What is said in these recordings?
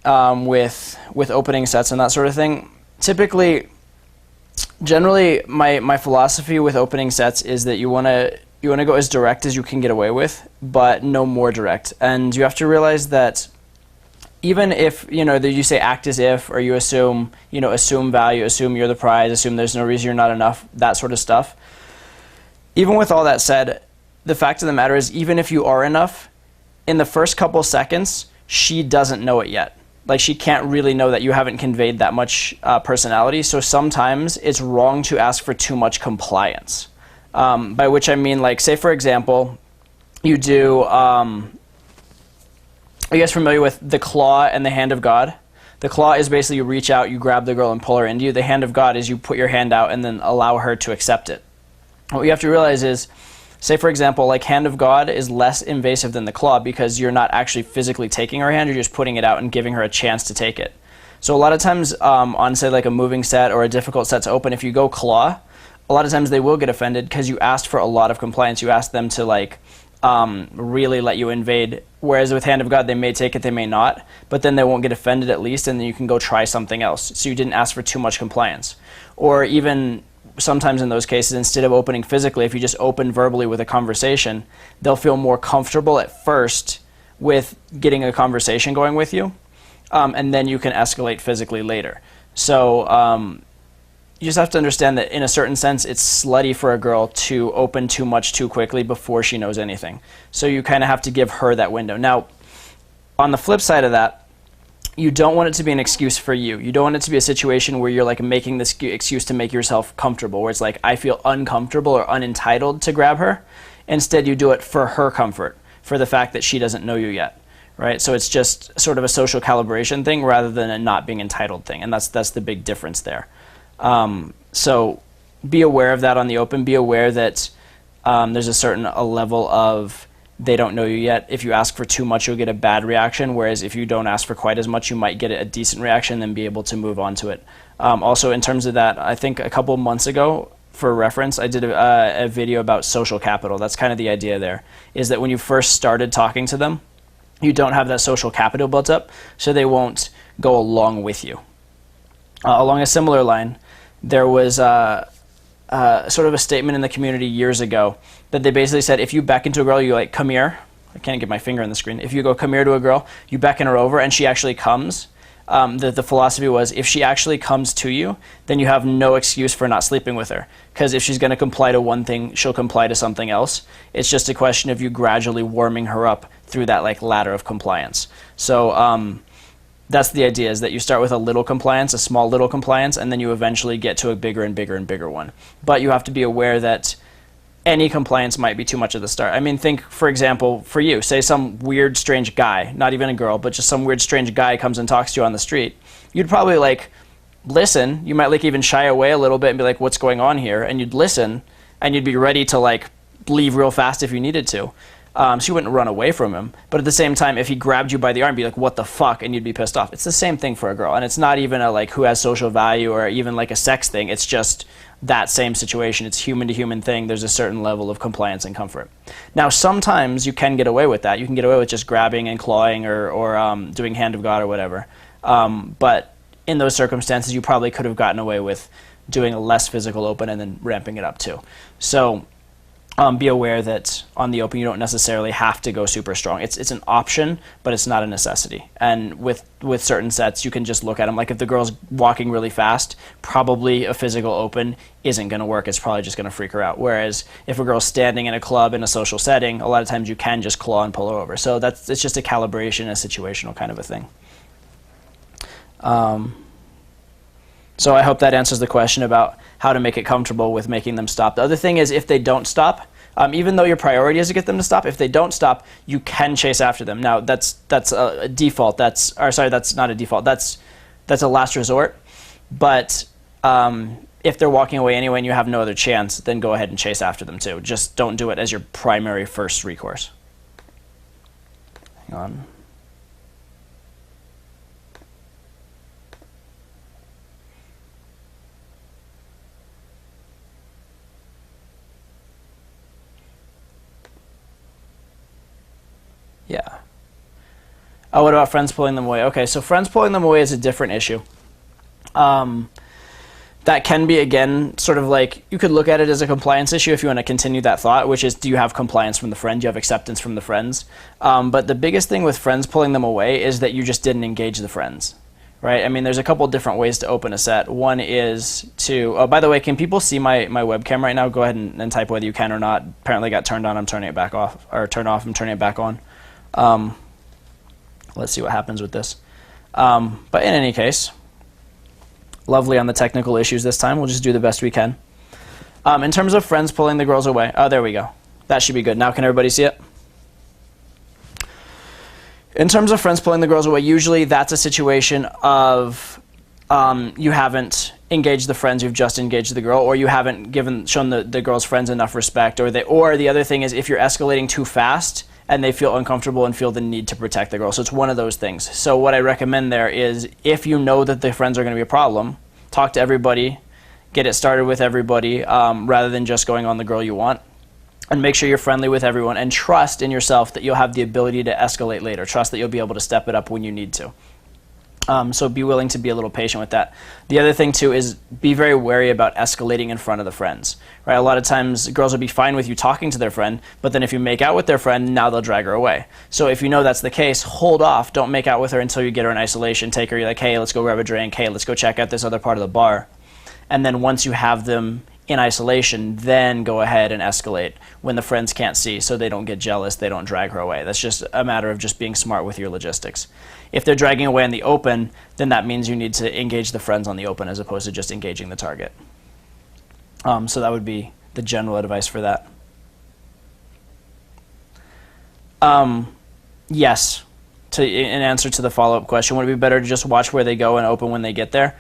with opening sets and that sort of thing. Typically, generally, my philosophy with opening sets is that you want to go as direct as you can get away with, but no more direct. And you have to realize that even if that you say act as if, or you assume value, assume you're the prize, assume there's no reason you're not enough, that sort of stuff. Even with all that said, the fact of the matter is, even if you are enough, in the first couple seconds, she doesn't know it yet. Like, she can't really know that you haven't conveyed that much personality. So sometimes it's wrong to ask for too much compliance. By which I mean, like, say for example, you do. Are you guys familiar with the claw and the hand of God? The claw is basically you reach out, you grab the girl and pull her into you. The hand of God is you put your hand out and then allow her to accept it. What you have to realize is, say for example, like, hand of God is less invasive than the claw because you're not actually physically taking her hand, you're just putting it out and giving her a chance to take it. So a lot of times on, say, like a moving set or a difficult set to open, if you go claw, a lot of times they will get offended because you asked for a lot of compliance. You asked them to, like, really let you invade. Whereas with hand of God, they may take it, they may not, but then they won't get offended at least, and then you can go try something else. So you didn't ask for too much compliance. Or even sometimes in those cases, instead of opening physically, if you just open verbally with a conversation, they'll feel more comfortable at first with getting a conversation going with you, and then you can escalate physically later. So you just have to understand that in a certain sense, it's slutty for a girl to open too much too quickly before she knows anything. So you kind of have to give her that window. Now, on the flip side of that, you don't want it to be an excuse for you. You don't want it to be a situation where you're like making this excuse to make yourself comfortable, where it's like, I feel uncomfortable or unentitled to grab her. Instead, you do it for her comfort, for the fact that she doesn't know you yet, right? So it's just sort of a social calibration thing rather than a not being entitled thing, and that's the big difference there. So be aware of that on the open. Be aware that there's a certain level of they don't know you yet. If you ask for too much, you'll get a bad reaction, whereas if you don't ask for quite as much, you might get a decent reaction and then be able to move on to it. Also, in terms of that, I think a couple months ago, for reference, I did a video about social capital. That's kind of the idea there, is that when you first started talking to them, you don't have that social capital built up, so they won't go along with you. Along a similar line, there was sort of a statement in the community years ago that they basically said, if you beckon to a girl, you like, come here. I can't get my finger on the screen. If you go, come here to a girl, you beckon her over and she actually comes. The philosophy was, if she actually comes to you, then you have no excuse for not sleeping with her. Because if she's going to comply to one thing, she'll comply to something else. It's just a question of you gradually warming her up through that, like, ladder of compliance. So that's the idea, is that you start with a little compliance, a small little compliance, and then you eventually get to a bigger and bigger and bigger one. But you have to be aware that any compliance might be too much at the start. I mean, think, for example, for you, say some weird, strange guy, not even a girl, but just some weird, strange guy comes and talks to you on the street. You'd probably, like, listen. You might, like, even shy away a little bit and be like, what's going on here? And you'd listen, and you'd be ready to, like, leave real fast if you needed to. So you wouldn't run away from him. But at the same time, if he grabbed you by the arm, be like, what the fuck? And you'd be pissed off. It's the same thing for a girl. And it's not even a, like, who has social value or even, like, a sex thing. It's just that same situation. It's human to human thing. There's a certain level of compliance and comfort. Now, sometimes you can get away with that. You can get away with just grabbing and clawing or doing hand of God or whatever. But in those circumstances, you probably could have gotten away with doing a less physical open and then ramping it up too. So be aware that on the open, you don't necessarily have to go super strong. It's an option, but it's not a necessity. And with certain sets, you can just look at them. Like, if the girl's walking really fast, probably a physical open isn't going to work. It's probably just going to freak her out. Whereas if a girl's standing in a club in a social setting, a lot of times you can just claw and pull her over. So it's just a calibration, a situational kind of a thing. So I hope that answers the question about how to make it comfortable with making them stop. The other thing is, if they don't stop, even though your priority is to get them to stop, if they don't stop, you can chase after them. Now, that's a default. That's not a default. That's a last resort. But if they're walking away anyway and you have no other chance, then go ahead and chase after them too. Just don't do it as your primary first recourse. Hang on. Yeah. What about friends pulling them away? Okay, so friends pulling them away is a different issue. That can be, again, sort of like, you could look at it as a compliance issue if you want to continue that thought, which is, do you have compliance from the friend? Do you have acceptance from the friends? But the biggest thing with friends pulling them away is that you just didn't engage the friends, right? I mean, there's a couple different ways to open a set. One is to, oh, by the way, can people see my webcam right now? Go ahead and type whether you can or not. Apparently it got turned on, I'm turning it back off, or turned off, I'm turning it back on. Let's see what happens with this. But in any case, lovely on the technical issues this time. We'll just do the best we can. In terms of friends pulling the girls away, oh, there we go. That should be good. Now can everybody see it? In terms of friends pulling the girls away, usually that's a situation of you haven't engaged the friends, you've just engaged the girl, or you haven't shown the girl's friends enough respect, or the other thing is if you're escalating too fast and they feel uncomfortable and feel the need to protect the girl. So it's one of those things. So what I recommend there is, if you know that the friends are going to be a problem, talk to everybody, get it started with everybody, rather than just going on the girl you want. And make sure you're friendly with everyone, and trust in yourself that you'll have the ability to escalate later. Trust that you'll be able to step it up when you need to. So be willing to be a little patient with that. The other thing too is be very wary about escalating in front of the friends. Right? A lot of times girls will be fine with you talking to their friend, but then if you make out with their friend, now they'll drag her away. So if you know that's the case, hold off. Don't make out with her until you get her in isolation. Take her, you're like, hey, let's go grab a drink. Hey, let's go check out this other part of the bar. And then once you have them in isolation, then go ahead and escalate when the friends can't see, so they don't get jealous, they don't drag her away. That's just a matter of just being smart with your logistics. If they're dragging away in the open, then that means you need to engage the friends on the open as opposed to just engaging the target. So that would be the general advice for that. Yes, in answer to the follow-up question, would it be better to just watch where they go and open when they get there?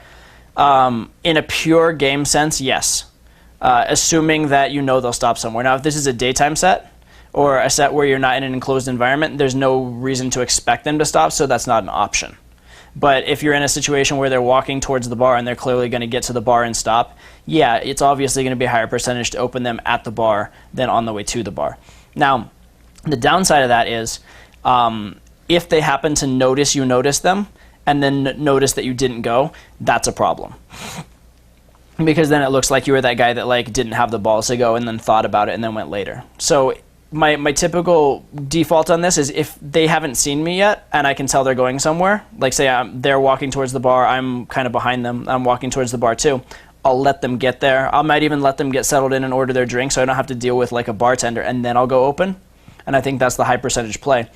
In a pure game sense, yes. Assuming that you know they'll stop somewhere. Now, if this is a daytime set, or a set where you're not in an enclosed environment, there's no reason to expect them to stop, so that's not an option. But if you're in a situation where they're walking towards the bar and they're clearly going to get to the bar and stop, yeah, it's obviously going to be a higher percentage to open them at the bar than on the way to the bar. Now, the downside of that is if they happen to notice you noticed them and then notice that you didn't go, that's a problem. Because then it looks like you were that guy that like didn't have the balls to go and then thought about it and then went later. So my typical default on this is if they haven't seen me yet and I can tell they're going somewhere, like say they're walking towards the bar, I'm kind of behind them, I'm walking towards the bar too, I'll let them get there. I might even let them get settled in and order their drink so I don't have to deal with like a bartender, and then I'll go open. And I think that's the high percentage play.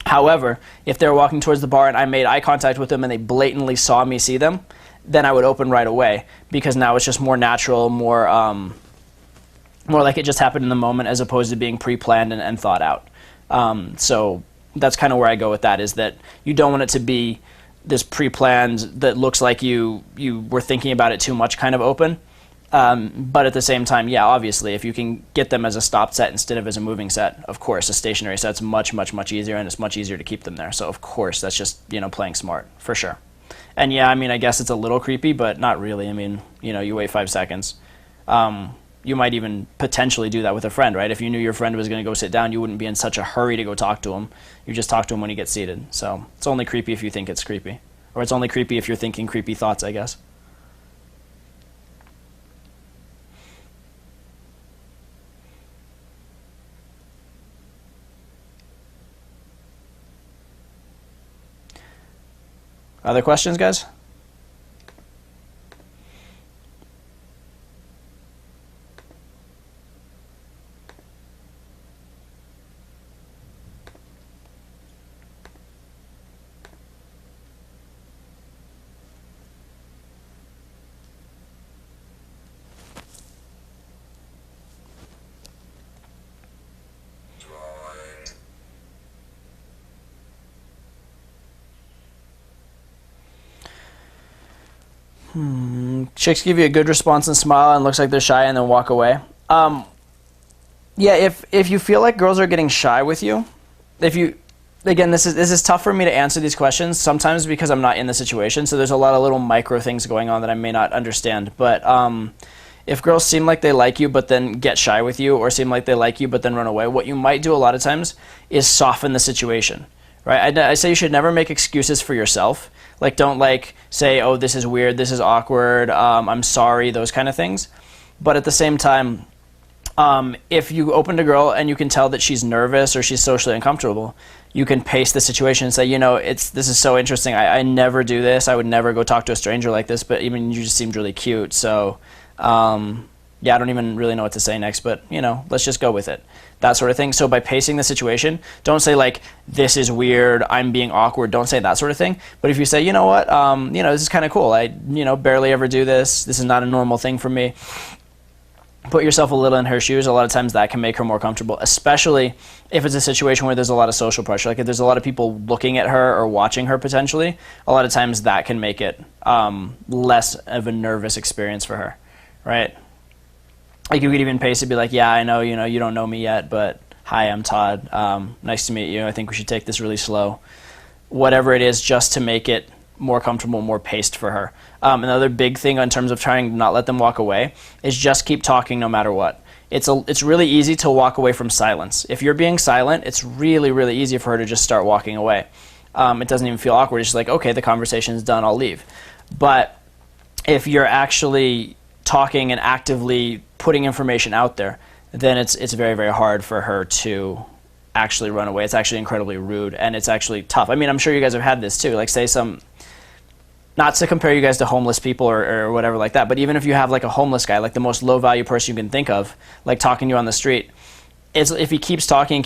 However, if they're walking towards the bar and I made eye contact with them and they blatantly saw me see them, then I would open right away, because now it's just more natural, more like it just happened in the moment as opposed to being pre-planned and thought out. So that's kind of where I go with that, is that you don't want it to be this pre-planned that looks like you were thinking about it too much kind of open. But at the same time, yeah, obviously, if you can get them as a stopped set instead of as a moving set, of course, a stationary set's much, much, much easier, and it's much easier to keep them there. So of course, that's just, playing smart, for sure. And yeah, I mean, I guess it's a little creepy, but not really. I mean, you wait 5 seconds. You might even potentially do that with a friend, right? If you knew your friend was going to go sit down, you wouldn't be in such a hurry to go talk to him. You just talk to him when he gets seated. So it's only creepy if you think it's creepy. Or it's only creepy if you're thinking creepy thoughts, I guess. Other questions, guys? Chicks give you a good response and smile and looks like they're shy and then walk away. Yeah, if you feel like girls are getting shy with you, again, this is tough for me to answer these questions sometimes because I'm not in the situation, so there's a lot of little micro things going on that I may not understand. But if girls seem like they like you but then get shy with you, or seem like they like you but then run away, what you might do a lot of times is soften the situation. right? I say you should never make excuses for yourself. Like, don't like say, oh, this is weird, this is awkward, I'm sorry, those kind of things. But at the same time, if you opened a girl and you can tell that she's nervous or she's socially uncomfortable, you can pace the situation and say, this is so interesting. I never do this. I would never go talk to a stranger like this, but even you just seemed really cute. So, yeah, I don't even really know what to say next, but, let's just go with it. That sort of thing. So by pacing the situation, don't say like, this is weird, I'm being awkward. Don't say that sort of thing. But if you say, this is kind of cool. I, barely ever do this. This is not a normal thing for me. Put yourself a little in her shoes. A lot of times that can make her more comfortable, especially if it's a situation where there's a lot of social pressure. Like if there's a lot of people looking at her or watching her potentially, a lot of times that can make it less of a nervous experience for her, right? Like you could even pace it, be like, yeah, I know, you don't know me yet, but hi, I'm Todd. Nice to meet you. I think we should take this really slow. Whatever it is, just to make it more comfortable, more paced for her. Another big thing in terms of trying to not let them walk away is just keep talking no matter what. It's really easy to walk away from silence. If you're being silent, it's really, really easy for her to just start walking away. It doesn't even feel awkward. It's just like, okay, the conversation's done, I'll leave. But if you're actually talking and actively putting information out there, then it's very, very hard for her to actually run away. It's actually incredibly rude, and it's actually tough. I mean, I'm sure you guys have had this too. Like say not to compare you guys to homeless people or whatever like that, but even if you have like a homeless guy, like the most low value person you can think of, like talking to you on the street, if he keeps talking,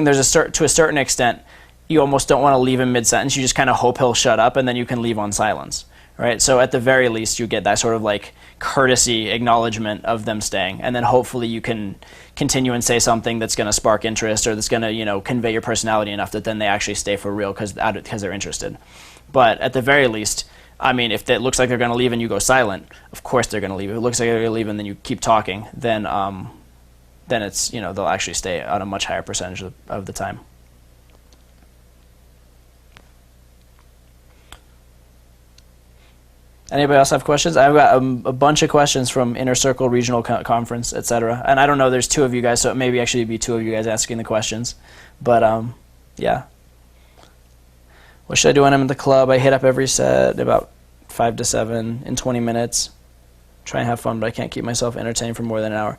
there's to a certain extent, you almost don't want to leave him mid-sentence. You just kind of hope he'll shut up, and then you can leave on silence, right? So at the very least, you get that sort of like courtesy acknowledgement of them staying, and then hopefully you can continue and say something that's going to spark interest or that's going to convey your personality enough that then they actually stay for real because they're interested. But at the very least, I mean, if it looks like they're going to leave and you go silent, of course they're going to leave. If it looks like they're going to leave and then you keep talking, then it's they'll actually stay on a much higher percentage of the time. Anybody else have questions? I've got a bunch of questions from Inner Circle Regional Conference, etc. And I don't know, there's two of you guys, so it maybe actually be two of you guys asking the questions. But yeah. What should I do when I'm at the club? I hit up every set about 5 to 7 in 20 minutes. Try and have fun, but I can't keep myself entertained for more than an hour.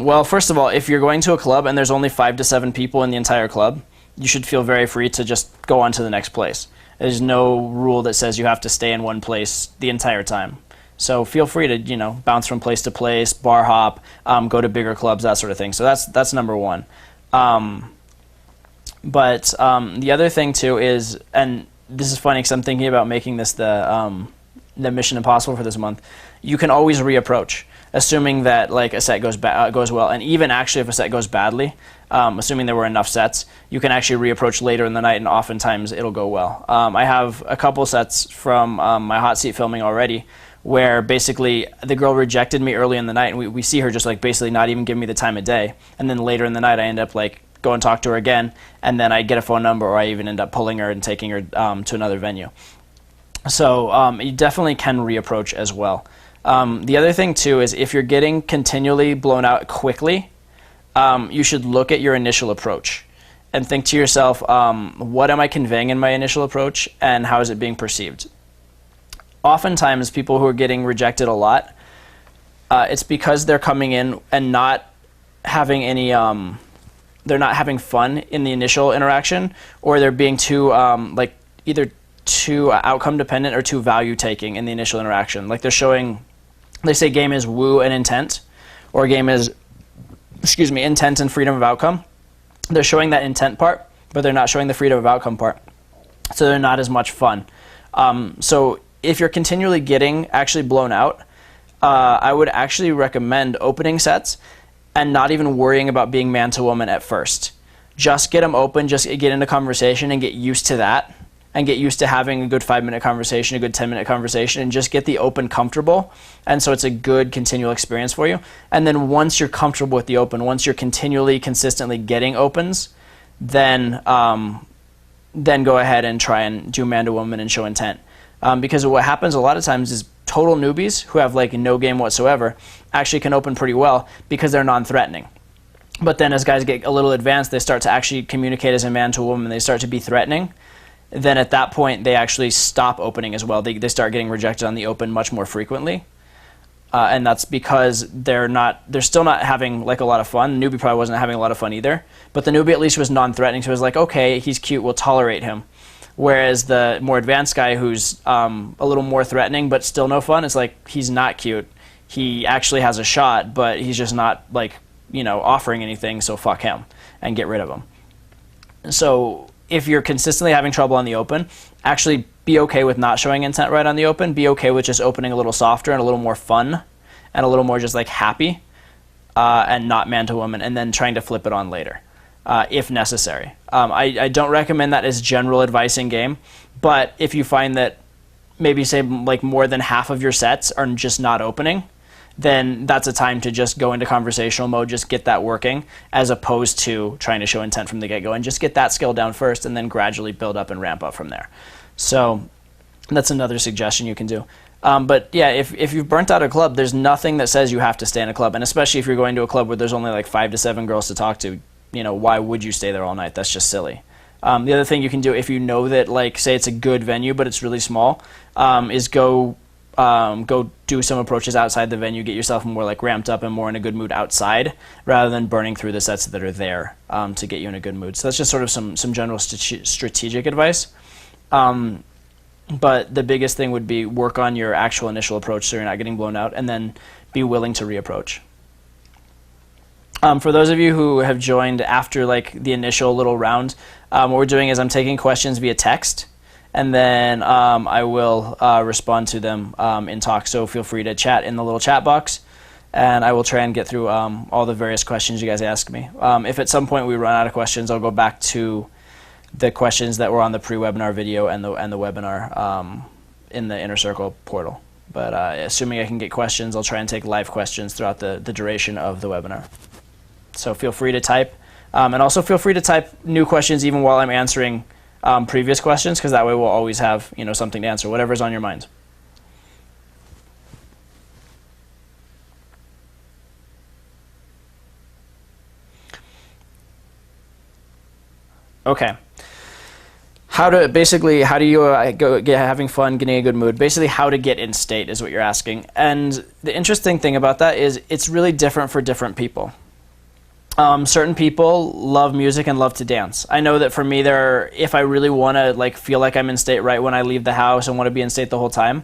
Well, first of all, if you're going to a club and there's only 5 to 7 people in the entire club, you should feel very free to just go on to the next place. There's no rule that says you have to stay in one place the entire time. So feel free to, bounce from place to place, bar hop, go to bigger clubs, that sort of thing. So that's number one. But the other thing too is, and this is funny because I'm thinking about making this the Mission Impossible for this month. You can always reapproach, assuming that like a set goes well, and even actually if a set goes badly, assuming there were enough sets, you can actually reapproach later in the night, and oftentimes it'll go well. I have a couple sets from my hot seat filming already, where basically the girl rejected me early in the night, and we see her just like basically not even giving me the time of day, and then later in the night I end up like go and talk to her again, and then I get a phone number, or I even end up pulling her and taking her to another venue. So you definitely can reapproach as well. The other thing too is if you're getting continually blown out quickly, you should look at your initial approach and think to yourself, what am I conveying in my initial approach, and how is it being perceived? Oftentimes people who are getting rejected a lot, it's because they're coming in and not having any they're not having fun in the initial interaction, or they're being too either too outcome dependent or too value taking in the initial interaction. Like they say game is woo and intent, or game is intent and freedom of outcome. They're showing that intent part, but they're not showing the freedom of outcome part, so they're not as much fun. So if you're continually getting actually blown out, I would actually recommend opening sets and not even worrying about being man to woman at first. Just get them open, just get into conversation and get used to that, and get used to having a good 5-minute conversation, a good 10-minute conversation, and just get the open comfortable. And so it's a good continual experience for you. And then once you're comfortable with the open, once you're continually, consistently getting opens, then go ahead and try and do man to woman and show intent. Because what happens a lot of times is total newbies who have like no game whatsoever actually can open pretty well because they're non-threatening. But then as guys get a little advanced, they start to actually communicate as a man to a woman. They start to be threatening. Then at that point, they actually stop opening as well. They start getting rejected on the open much more frequently. And that's because they're still not having like a lot of fun. The newbie probably wasn't having a lot of fun either. But the newbie at least was non-threatening. So it was like, okay, he's cute, we'll tolerate him. Whereas the more advanced guy who's a little more threatening but still no fun, it's like he's not cute. He actually has a shot, but he's just not like, offering anything, so fuck him and get rid of him. So if you're consistently having trouble on the open, actually be okay with not showing intent right on the open. Be okay with just opening a little softer and a little more fun and a little more just like happy and not man to woman, and then trying to flip it on later if necessary. I don't recommend that as general advice in game, but if you find that maybe say like more than half of your sets are just not opening, then that's a time to just go into conversational mode, just get that working, as opposed to trying to show intent from the get-go, and just get that skill down first and then gradually build up and ramp up from there. So that's another suggestion you can do. But yeah, if you've burnt out a club, there's nothing that says you have to stay in a club, and especially if you're going to a club where there's only like 5 to 7 girls to talk to, why would you stay there all night? That's just silly. The other thing you can do if you know that, like, say it's a good venue but it's really small, is go do some approaches outside the venue, get yourself more like ramped up and more in a good mood outside, rather than burning through the sets that are there to get you in a good mood. So that's just sort of some general strategic advice. But the biggest thing would be work on your actual initial approach so you're not getting blown out, and then be willing to reapproach. For those of you who have joined after like the initial little round, what we're doing is I'm taking questions via text, and then I will respond to them in talk. So feel free to chat in the little chat box, and I will try and get through all the various questions you guys ask me. If at some point we run out of questions, I'll go back to the questions that were on the pre-webinar video and the webinar in the Inner Circle portal. But assuming I can get questions, I'll try and take live questions throughout the duration of the webinar. So feel free to type. And also feel free to type new questions even while I'm answering previous questions, because that way we'll always have something to answer, whatever's on your mind. Okay. How do you go get having fun, getting a good mood? Basically, how to get in state is what you're asking. And the interesting thing about that is it's really different for different people. Certain people love music and love to dance. I know that for me, if I really want to feel like I'm in state right when I leave the house and want to be in state the whole time,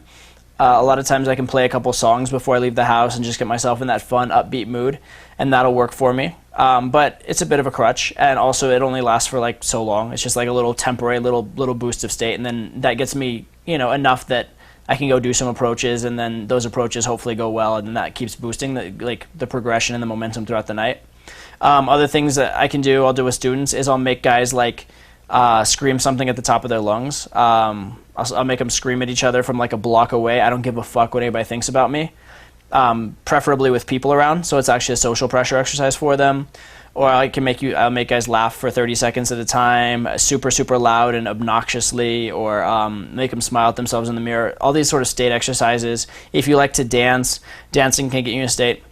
a lot of times I can play a couple songs before I leave the house and just get myself in that fun, upbeat mood, and that'll work for me. But it's a bit of a crutch, and also it only lasts for so long. It's just like a little temporary little boost of state, and then that gets me enough that I can go do some approaches, and then those approaches hopefully go well, and then that keeps boosting the progression and the momentum throughout the night. Other things that I can do, I'll do with students, is I'll make guys scream something at the top of their lungs. I'll make them scream at each other from a block away. I don't give a fuck what anybody thinks about me. Preferably with people around, so it's actually a social pressure exercise for them. Or I'll make guys laugh for 30 seconds at a time, super, super loud and obnoxiously, or make them smile at themselves in the mirror. All these sort of state exercises. If you like to dance, dancing can get you in a state.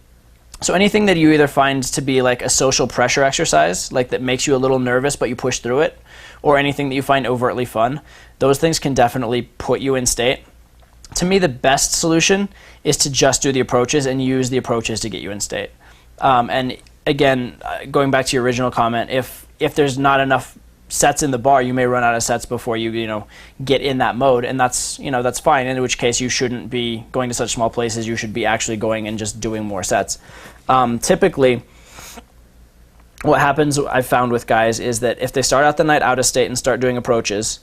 So anything that you either find to be a social pressure exercise, that makes you a little nervous but you push through it, or anything that you find overtly fun, those things can definitely put you in state. To me, the best solution is to just do the approaches and use the approaches to get you in state. And again, going back to your original comment, if there's not enough sets in the bar, you may run out of sets before you get in that mode, and that's fine. In which case, you shouldn't be going to such small places. You should be actually going and just doing more sets. Typically, what happens I've found with guys is that if they start out the night out of state and start doing approaches,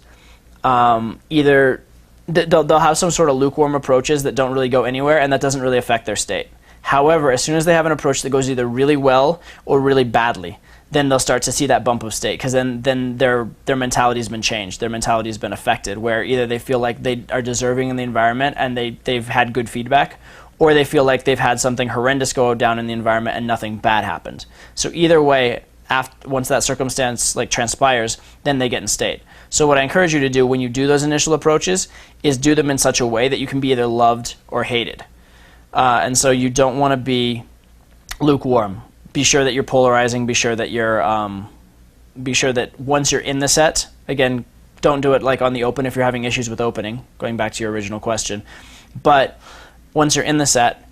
either they'll have some sort of lukewarm approaches that don't really go anywhere, and that doesn't really affect their state. However, as soon as they have an approach that goes either really well or really badly, then they'll start to see that bump of state, because then their mentality's been changed. Their mentality's been affected, where either they feel like they are deserving in the environment and they've had good feedback, or they feel like they've had something horrendous go down in the environment and nothing bad happened. So either way, once that circumstance transpires, then they get in state. So what I encourage you to do when you do those initial approaches is do them in such a way that you can be either loved or hated. And so you don't want to be lukewarm. be sure that you're polarizing. Be sure that once you're in the set, again, don't do it like on the open if you're having issues with opening, going back to your original question. But once you're in the set,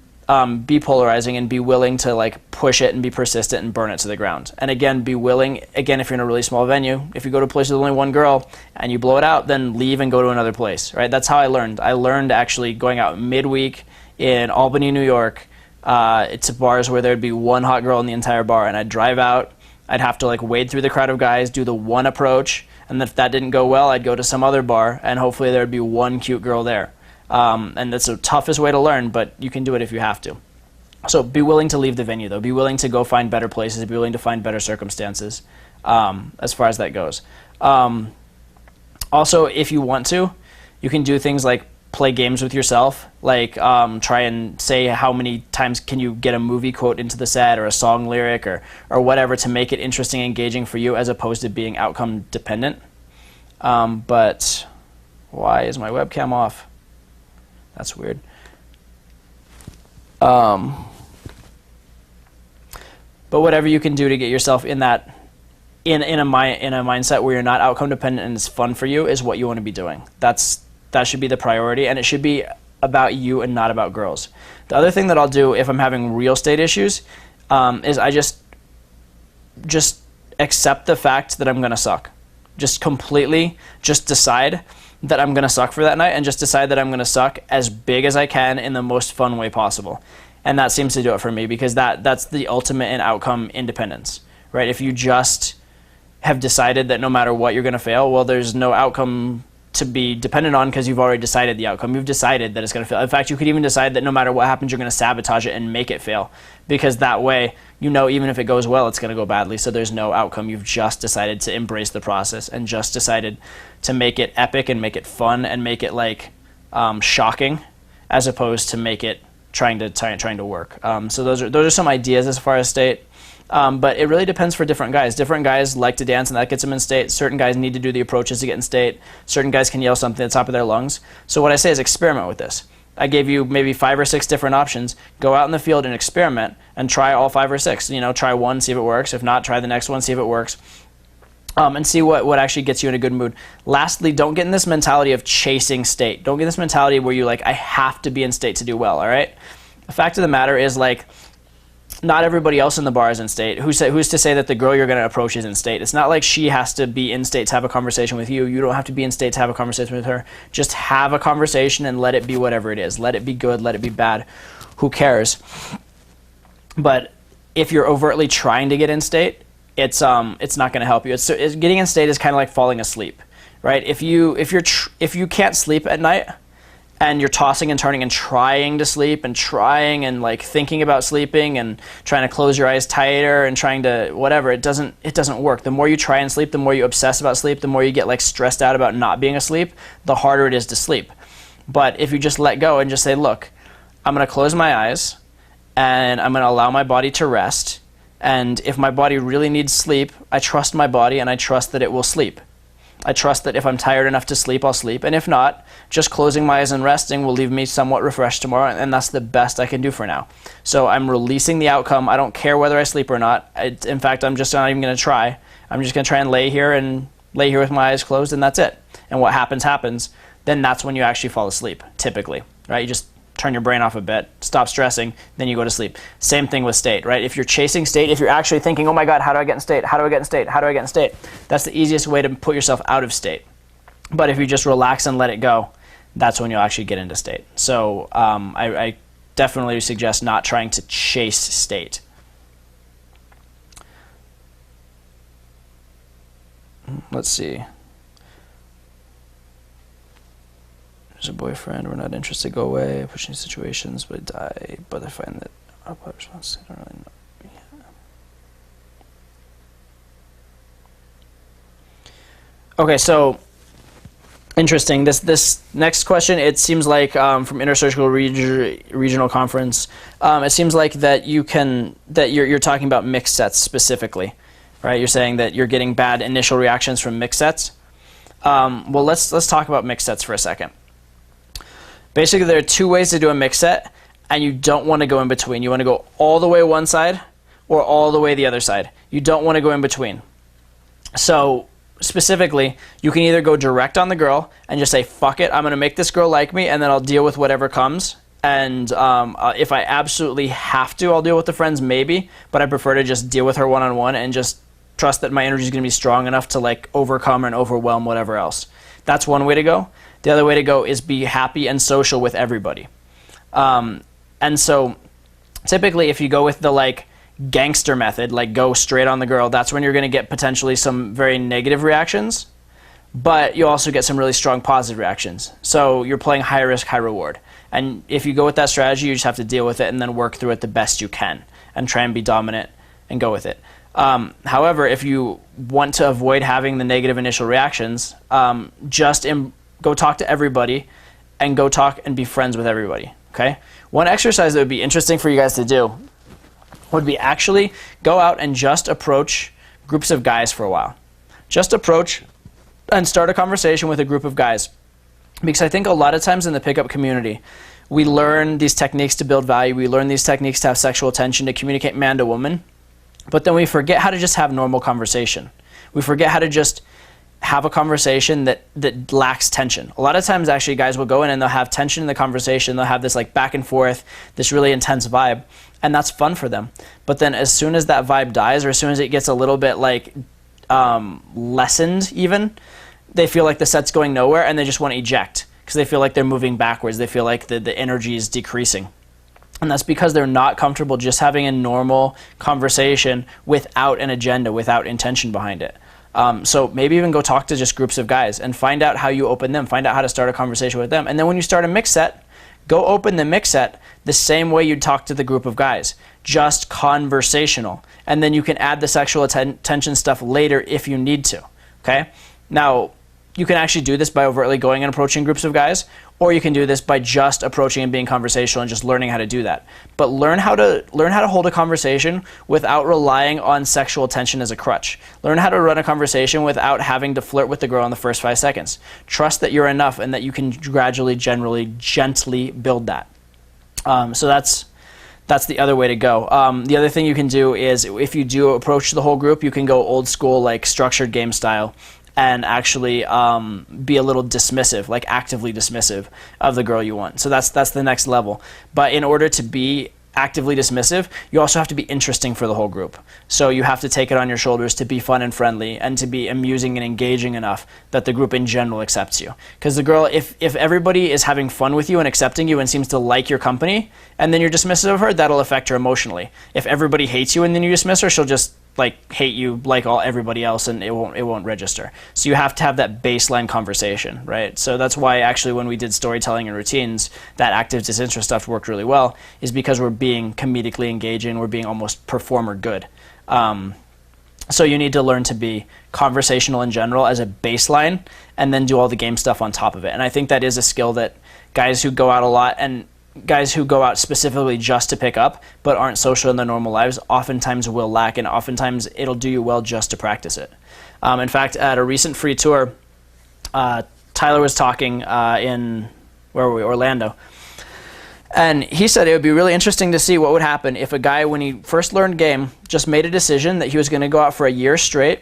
be polarizing and be willing to like push it and be persistent and burn it to the ground. And again, be willing, again, if you're in a really small venue, if you go to a place with only one girl and you blow it out, then leave and go to another place, right? That's how I learned. I learned actually going out midweek in Albany, New York, to bars where there'd be one hot girl in the entire bar, and I'd drive out, I'd have to like wade through the crowd of guys, do the one approach, and if that didn't go well, I'd go to some other bar, and hopefully there'd be one cute girl there. And that's the toughest way to learn, but you can do it if you have to. So be willing to leave the venue, though. Be willing to go find better places. Be willing to find better circumstances, as far as that goes. Also, if you want to, you can do things like play games with yourself, like try and say how many times can you get a movie quote into the set or a song lyric or whatever to make it interesting and engaging for you as opposed to being outcome dependent. But why is my webcam off? That's weird. But whatever you can do to get yourself in that in a mindset where you're not outcome dependent and it's fun for you is what you want to be doing. That should be the priority, and it should be about you and not about girls. The other thing that I'll do if I'm having real state issues is I just accept the fact that I'm going to suck. Just completely just decide that I'm going to suck for that night and just decide that I'm going to suck as big as I can in the most fun way possible. And that seems to do it for me because that's the ultimate in outcome independence, right? If you just have decided that no matter what you're going to fail, well, there's no outcome to be dependent on because you've already decided the outcome. You've decided that it's going to fail. In fact, you could even decide that no matter what happens, you're going to sabotage it and make it fail because that way, you know, even if it goes well, it's going to go badly. So there's no outcome. You've just decided to embrace the process and just decided to make it epic and make it fun and make it like shocking as opposed to make it trying to work. So those are some ideas as far as state. But it really depends for different guys. Different guys like to dance and that gets them in state. Certain guys need to do the approaches to get in state. Certain guys can yell something at the top of their lungs. So what I say is experiment with this. I gave you maybe 5 or 6 different options. Go out in the field and experiment and try all 5 or 6. You know, try one, see if it works. If not, try the next one, see if it works. And see what actually gets you in a good mood. Lastly, don't get in this mentality of chasing state. Don't get in this mentality where you like, I have to be in state to do well, all right? The fact of the matter is like, not everybody else in the bar is in state. Who's to say that the girl you're going to approach is in state? It's not like she has to be in state to have a conversation with you. You don't have to be in state to have a conversation with her. Just have a conversation and let it be whatever it is. Let it be good, let it be bad. Who cares? But if you're overtly trying to get in state, it's not going to help you. Getting in state is kind of like falling asleep, right? If you can't sleep at night, and you're tossing and turning and trying to sleep and trying and like thinking about sleeping and trying to close your eyes tighter and trying to whatever, it doesn't work. The more you try and sleep, the more you obsess about sleep, the more you get like stressed out about not being asleep, the harder it is to sleep. But if you just let go and just say, look, I'm going to close my eyes and I'm going to allow my body to rest. And if my body really needs sleep, I trust my body and I trust that it will sleep. I trust that if I'm tired enough to sleep, I'll sleep. And if not, just closing my eyes and resting will leave me somewhat refreshed tomorrow. And that's the best I can do for now. So I'm releasing the outcome. I don't care whether I sleep or not. In fact, I'm just not even going to try. I'm just going to try and lay here with my eyes closed, and that's it. And what happens, happens. Then that's when you actually fall asleep, typically, right? You just turn your brain off a bit, stop stressing, then you go to sleep. Same thing with state, right? If you're chasing state, if you're actually thinking, oh my God, how do I get in state? How do I get in state? How do I get in state? That's the easiest way to put yourself out of state. But if you just relax and let it go, that's when you'll actually get into state. So I definitely suggest not trying to chase state. Let's see. There's a boyfriend, we're not interested, go away, pushing situations, but die, but I find that our response, I don't really know. Yeah. Okay, so interesting. This next question, it seems like from Intersurgical Regional Conference, it seems like that you're talking about mixed sets specifically, right? You're saying that you're getting bad initial reactions from mixed sets. Well, let's talk about mixed sets for a second. Basically, there are 2 ways to do a mix set, and you don't want to go in between. You want to go all the way one side or all the way the other side. You don't want to go in between. So specifically, you can either go direct on the girl and just say, fuck it, I'm going to make this girl like me, and then I'll deal with whatever comes. And if I absolutely have to, I'll deal with the friends maybe, but I prefer to just deal with her one-on-one and just trust that my energy is going to be strong enough to like overcome and overwhelm whatever else. That's one way to go. The other way to go is be happy and social with everybody. And so typically if you go with the like gangster method, like go straight on the girl, that's when you're going to get potentially some very negative reactions, but you also get some really strong positive reactions. So you're playing high risk, high reward. And if you go with that strategy, you just have to deal with it and then work through it the best you can and try and be dominant and go with it. However, if you want to avoid having the negative initial reactions, go talk to everybody and go talk and be friends with everybody, okay? One exercise that would be interesting for you guys to do would be actually go out and just approach groups of guys for a while. Just approach and start a conversation with a group of guys. Because I think a lot of times in the pickup community, we learn these techniques to build value, we learn these techniques to have sexual attention, to communicate man to woman, but then we forget how to just have normal conversation. We forget how to just have a conversation that lacks tension. A lot of times actually guys will go in and they'll have tension in the conversation, they'll have this like back and forth, this really intense vibe, and that's fun for them. But then as soon as that vibe dies, or as soon as it gets a little bit like lessened even, they feel like the set's going nowhere and they just want to eject because they feel like they're moving backwards. They feel like the energy is decreasing. And that's because they're not comfortable just having a normal conversation without an agenda, without intention behind it. So maybe even go talk to just groups of guys and find out how you open them, find out how to start a conversation with them. And then when you start a mix set, go open the mix set the same way you'd talk to the group of guys, just conversational. And then you can add the sexual tension stuff later if you need to, okay? Now, you can actually do this by overtly going and approaching groups of guys, or you can do this by just approaching and being conversational and just learning how to do that. But learn how to hold a conversation without relying on sexual tension as a crutch. Learn how to run a conversation without having to flirt with the girl in the first 5 seconds. Trust that you're enough and that you can gradually, generally, gently build that. So that's the other way to go. The other thing you can do is if you do approach the whole group, you can go old school, like structured game style, and actually be a little dismissive, like actively dismissive of the girl you want. So that's the next level. But in order to be actively dismissive, you also have to be interesting for the whole group. So you have to take it on your shoulders to be fun and friendly and to be amusing and engaging enough that the group in general accepts you. Because the girl, if everybody is having fun with you and accepting you and seems to like your company, and then you're dismissive of her, that'll affect her emotionally. If everybody hates you and then you dismiss her, she'll just like hate you like everybody else, and it won't register. So you have to have that baseline conversation, right? So that's why actually when we did storytelling and routines, that active disinterest stuff worked really well, is because we're being comedically engaging, we're being almost performer good. So you need to learn to be conversational in general as a baseline, and then do all the game stuff on top of it. And I think that is a skill that guys who go out a lot, and guys who go out specifically just to pick up but aren't social in their normal lives, oftentimes will lack, and oftentimes it'll do you well just to practice it. In fact, at a recent free tour, Tyler was talking in, where were we, Orlando, and he said it would be really interesting to see what would happen if a guy, when he first learned game, just made a decision that he was going to go out for a year straight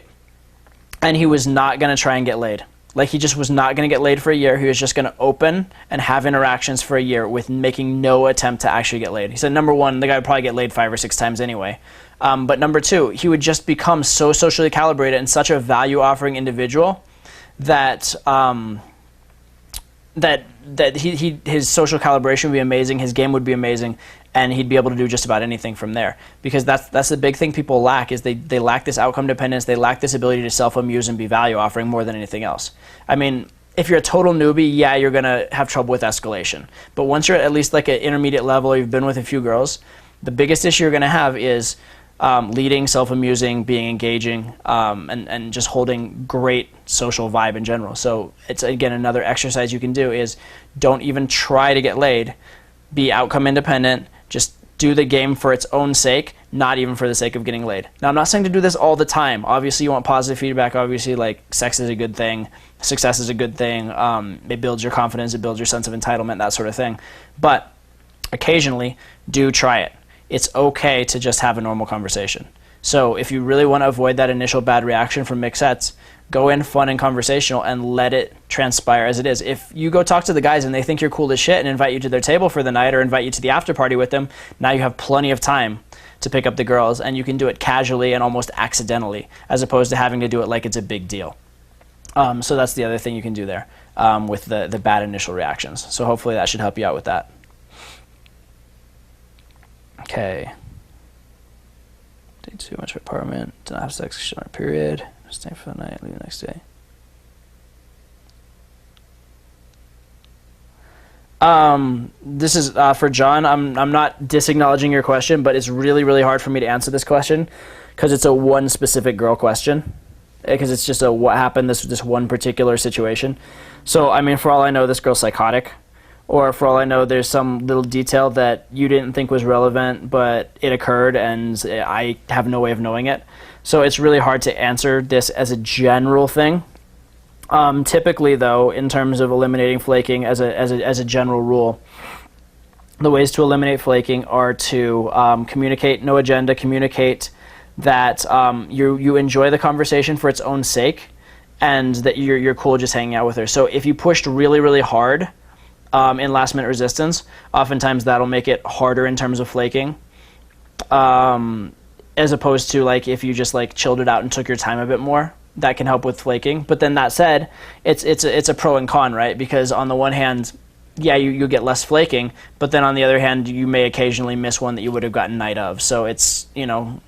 and he was not going to try and get laid. Like, he just was not going to get laid for a year. He was just going to open and have interactions for a year with making no attempt to actually get laid. He said, number one, the guy would probably get laid 5 or 6 times anyway. But number two, he would just become so socially calibrated and such a value-offering individual that his social calibration would be amazing, his game would be amazing, and he'd be able to do just about anything from there. Because that's the big thing people lack, is they lack this outcome dependence, they lack this ability to self-amuse and be value-offering more than anything else. I mean, if you're a total newbie, yeah, you're going to have trouble with escalation. But once you're at least like an intermediate level, or you've been with a few girls, the biggest issue you're going to have is leading, self-amusing, being engaging, and just holding great social vibe in general. So it's, again, another exercise you can do is don't even try to get laid. Be outcome independent. Just do the game for its own sake, not even for the sake of getting laid. Now, I'm not saying to do this all the time. Obviously, you want positive feedback. Obviously, like, sex is a good thing. Success is a good thing. It builds your confidence. It builds your sense of entitlement, that sort of thing. But occasionally, do try it. it's okay to just have a normal conversation. So if you really want to avoid that initial bad reaction from mixed sets, go in fun and conversational and let it transpire as it is. If you go talk to the guys and they think you're cool as shit and invite you to their table for the night or invite you to the after party with them, now you have plenty of time to pick up the girls, and you can do it casually and almost accidentally, as opposed to having to do it like it's a big deal. So that's the other thing you can do there with the bad initial reactions. So hopefully that should help you out with that. Okay. Day too much for apartment. Did not have sex on a period. Stay for the night. Leave the next day. This is for John. I'm not disacknowledging your question, but it's really, really hard for me to answer this question because it's a one specific girl question. Because it's just a what happened, this one particular situation. So, I mean, for all I know, this girl's psychotic. Or for all I know, there's some little detail that you didn't think was relevant, but it occurred, and I have no way of knowing it. So it's really hard to answer this as a general thing. Typically, though, in terms of eliminating flaking as a general rule, the ways to eliminate flaking are to communicate no agenda, communicate that you enjoy the conversation for its own sake, and that you're cool just hanging out with her. So if you pushed really, really hard in last minute resistance, oftentimes that'll make it harder in terms of flaking, as opposed to like if you just like chilled it out and took your time a bit more. That can help with flaking. But then that said, it's a pro and con, right? Because on the one hand, yeah, you get less flaking, but then on the other hand, you may occasionally miss one that you would have gotten night of. So it's,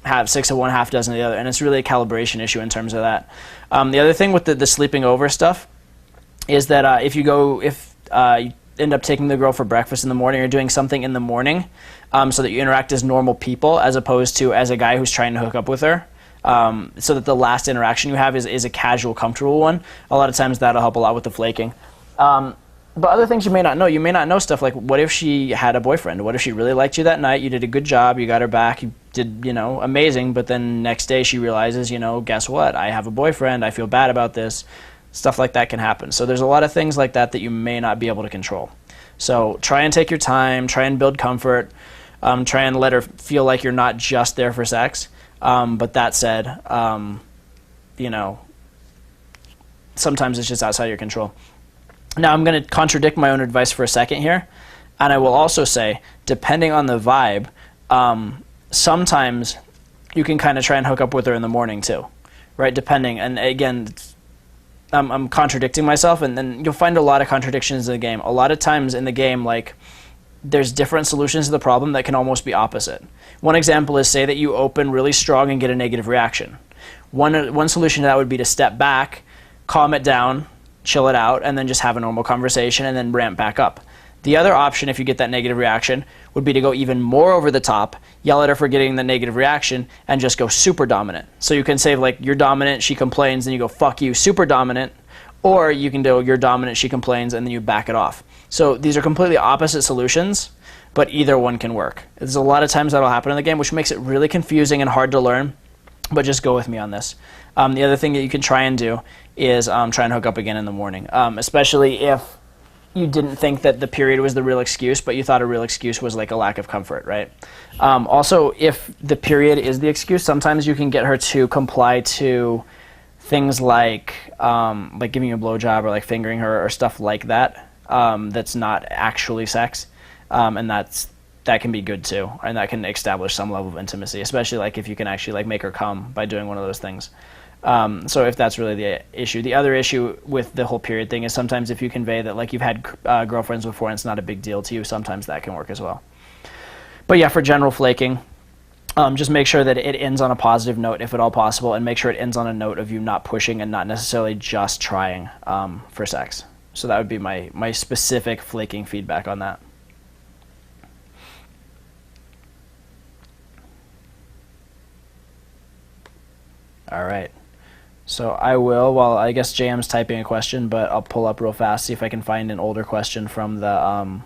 have 6 of one, half dozen of the other, and it's really a calibration issue in terms of that. The other thing with the sleeping over stuff is that if you end up taking the girl for breakfast in the morning or doing something in the morning, so that you interact as normal people as opposed to as a guy who's trying to hook up with her, so that the last interaction you have is a casual, comfortable one. A lot of times that'll help a lot with the flaking. But other things you may not know stuff like, what if she had a boyfriend? What if she really liked you that night? You did a good job. You got her back. You did, amazing. But then next day she realizes, guess what? I have a boyfriend. I feel bad about this. Stuff like that can happen. So there's a lot of things like that that you may not be able to control. So try and take your time. Try and build comfort. Try and let her feel like you're not just there for sex. But that said, sometimes it's just outside your control. Now, I'm going to contradict my own advice for a second here, and I will also say, depending on the vibe, sometimes you can kind of try and hook up with her in the morning too, right? Depending, and again, I'm contradicting myself, and then you'll find a lot of contradictions in the game. A lot of times in the game, like, there's different solutions to the problem that can almost be opposite. One example is, say that you open really strong and get a negative reaction. One solution to that would be to step back, calm it down, chill it out, and then just have a normal conversation and then ramp back up. The other option, if you get that negative reaction, would be to go even more over the top, yell at her for getting the negative reaction, and just go super dominant. So you can say, like, you're dominant, she complains, and you go, fuck you, super dominant. Or you can do, you're dominant, she complains, and then you back it off. So these are completely opposite solutions, but either one can work. There's a lot of times that'll happen in the game, which makes it really confusing and hard to learn, but just go with me on this. The other thing that you can try and do is try and hook up again in the morning, especially if you didn't think that the period was the real excuse, but you thought a real excuse was like a lack of comfort, right? Also, if the period is the excuse, sometimes you can get her to comply to things like giving you a blowjob or like fingering her or stuff like that. That's not actually sex, and that can be good too, and that can establish some level of intimacy, especially like if you can actually like make her come by doing one of those things. So if that's really the issue. The other issue with the whole period thing is sometimes if you convey that like you've had girlfriends before and it's not a big deal to you, sometimes that can work as well. But yeah, for general flaking, just make sure that it ends on a positive note if at all possible, and make sure it ends on a note of you not pushing and not necessarily just trying for sex. So that would be my specific flaking feedback on that. All right. So I will, well, I guess JM's typing a question, but I'll pull up real fast, see if I can find an older question from the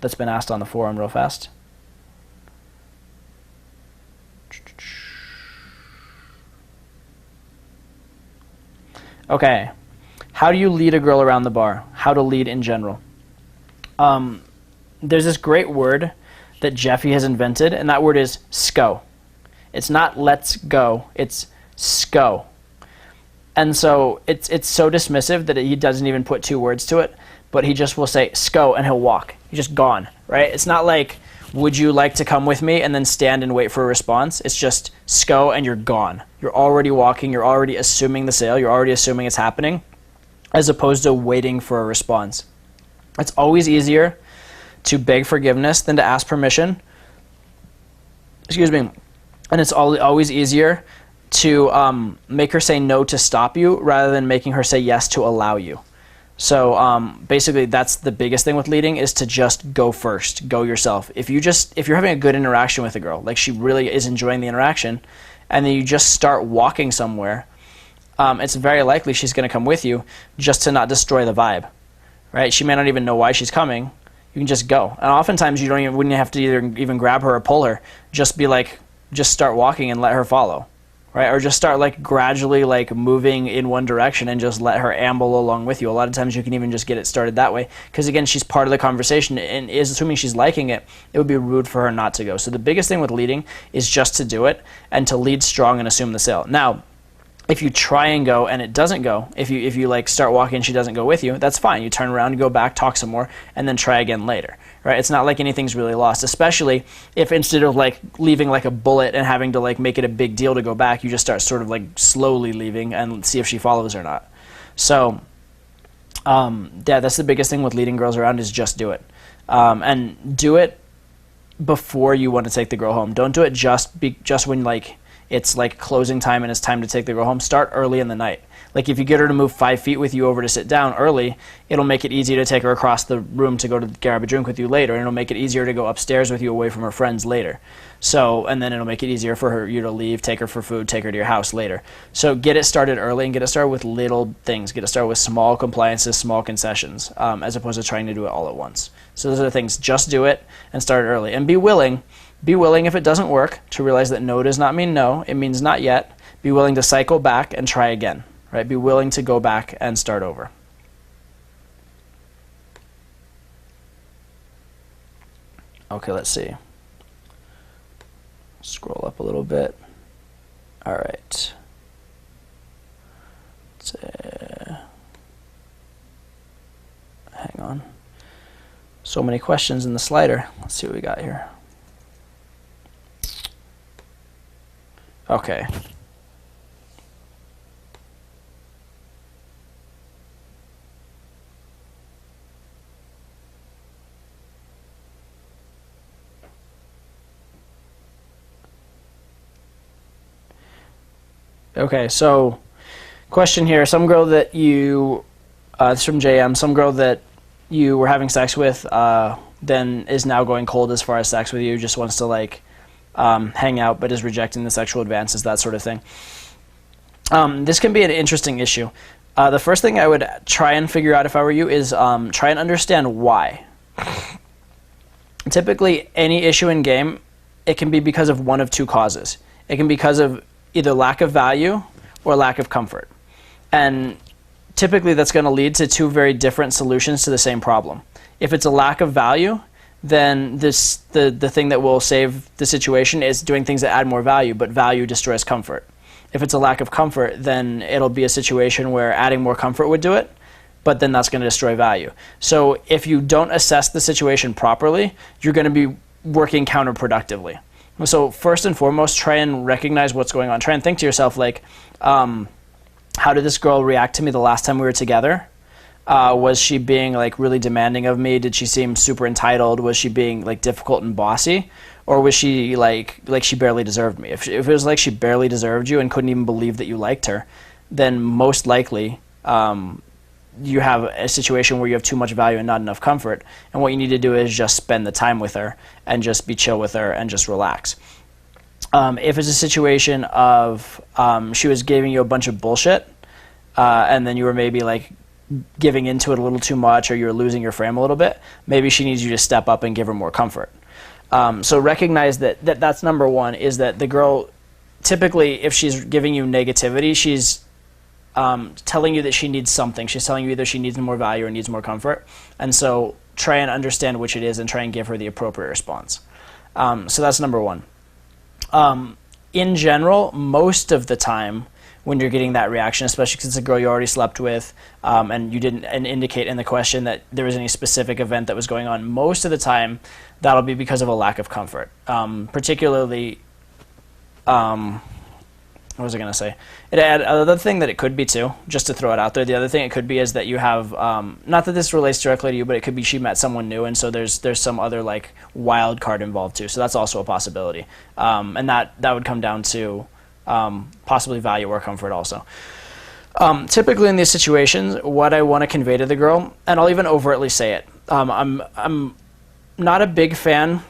that's been asked on the forum real fast. Okay. How do you lead a girl around the bar? How to lead in general. There's this great word that Jeffy has invented, and that word is SCO. It's not let's go, it's SCO. And so it's so dismissive that he doesn't even put two words to it, but he just will say SCO and he'll walk. He's just gone, right? It's not like, would you like to come with me, and then stand and wait for a response. It's just SCO and you're gone. You're already walking, you're already assuming the sale, you're already assuming it's happening, as opposed to waiting for a response. It's always easier to beg forgiveness than to ask permission. Excuse me. And it's always easier to make her say no to stop you rather than making her say yes to allow you. So basically that's the biggest thing with leading, is to just go first, go yourself. If you're having a good interaction with a girl, like she really is enjoying the interaction, and then you just start walking somewhere, it's very likely she's going to come with you just to not destroy the vibe, right? She may not even know why she's coming. You can just go. And oftentimes you wouldn't have to even grab her or pull her. Just be like, just start walking and let her follow, right? Or just start like gradually like moving in one direction and just let her amble along with you. A lot of times you can even just get it started that way, because again, she's part of the conversation and is assuming she's liking it. It would be rude for her not to go. So the biggest thing with leading is just to do it and to lead strong and assume the sale. Now, if you try and go and it doesn't go, if you like start walking and she doesn't go with you, that's fine. You turn around, you go back, talk some more, and then try again later, right? It's not like anything's really lost, especially if instead of like leaving like a bullet and having to like make it a big deal to go back, you just start sort of like slowly leaving and see if she follows or not. So yeah, that's the biggest thing with leading girls around, is just do it. And do it before you want to take the girl home. Don't do it just when like it's like closing time and it's time to take the girl home. Start early in the night. Like if you get her to move 5 feet with you over to sit down early, it'll make it easier to take her across the room to go to grab a drink with you later, and it'll make it easier to go upstairs with you away from her friends later. So, and then it'll make it easier for you to leave, take her for food, take her to your house later. So get it started early, and get it started with little things. Get it started with small compliances, small concessions, as opposed to trying to do it all at once. So those are the things. Just do it and start it early. And be willing if it doesn't work, to realize that no does not mean no, it means not yet. Be willing to cycle back and try again, right? Be willing to go back and start over. Okay, let's see. Scroll up a little bit. All right. Hang on. So many questions in the slider. Let's see what we got here. Okay. Okay, so question here. Some girl that you, this is from JM, some girl that you were having sex with then is now going cold as far as sex with you, just wants to like hang out, but is rejecting the sexual advances, that sort of thing. This can be an interesting issue. The first thing I would try and figure out if I were you is try and understand why. Typically, any issue in game, it can be because of one of two causes. It can be because of either lack of value or lack of comfort. And typically that's going to lead to two very different solutions to the same problem. If it's a lack of value, then the thing that will save the situation is doing things that add more value, but value destroys comfort. If it's a lack of comfort, then it'll be a situation where adding more comfort would do it, but then that's going to destroy value. So if you don't assess the situation properly, you're going to be working counterproductively. So first and foremost, try and recognize what's going on. Try and think to yourself, like, how did this girl react to me the last time we were together? Was she being like really demanding of me? Did she seem super entitled? Was she being like difficult and bossy? Or was she like she barely deserved me? If it was like she barely deserved you and couldn't even believe that you liked her, then most likely you have a situation where you have too much value and not enough comfort. And what you need to do is just spend the time with her and just be chill with her and just relax. If it's a situation of she was giving you a bunch of bullshit and then you were maybe like giving into it a little too much, or you're losing your frame a little bit, maybe she needs you to step up and give her more comfort. So recognize that's number one, is that the girl, typically if she's giving you negativity, she's telling you that she needs something. She's telling you either she needs more value or needs more comfort. And so try and understand which it is and try and give her the appropriate response. So that's number one. In general, most of the time when you're getting that reaction, especially because it's a girl you already slept with, and you didn't indicate in the question that there was any specific event that was going on, most of the time that'll be because of a lack of comfort. Particularly, what was I going to say? Another thing that it could be too, just to throw it out there, the other thing it could be is that you have, not that this relates directly to you, but it could be she met someone new, and so there's some other like wild card involved too. So that's also a possibility, and that would come down to possibly value or comfort also. Typically in these situations, what I want to convey to the girl, and I'll even overtly say it, I'm not a big fan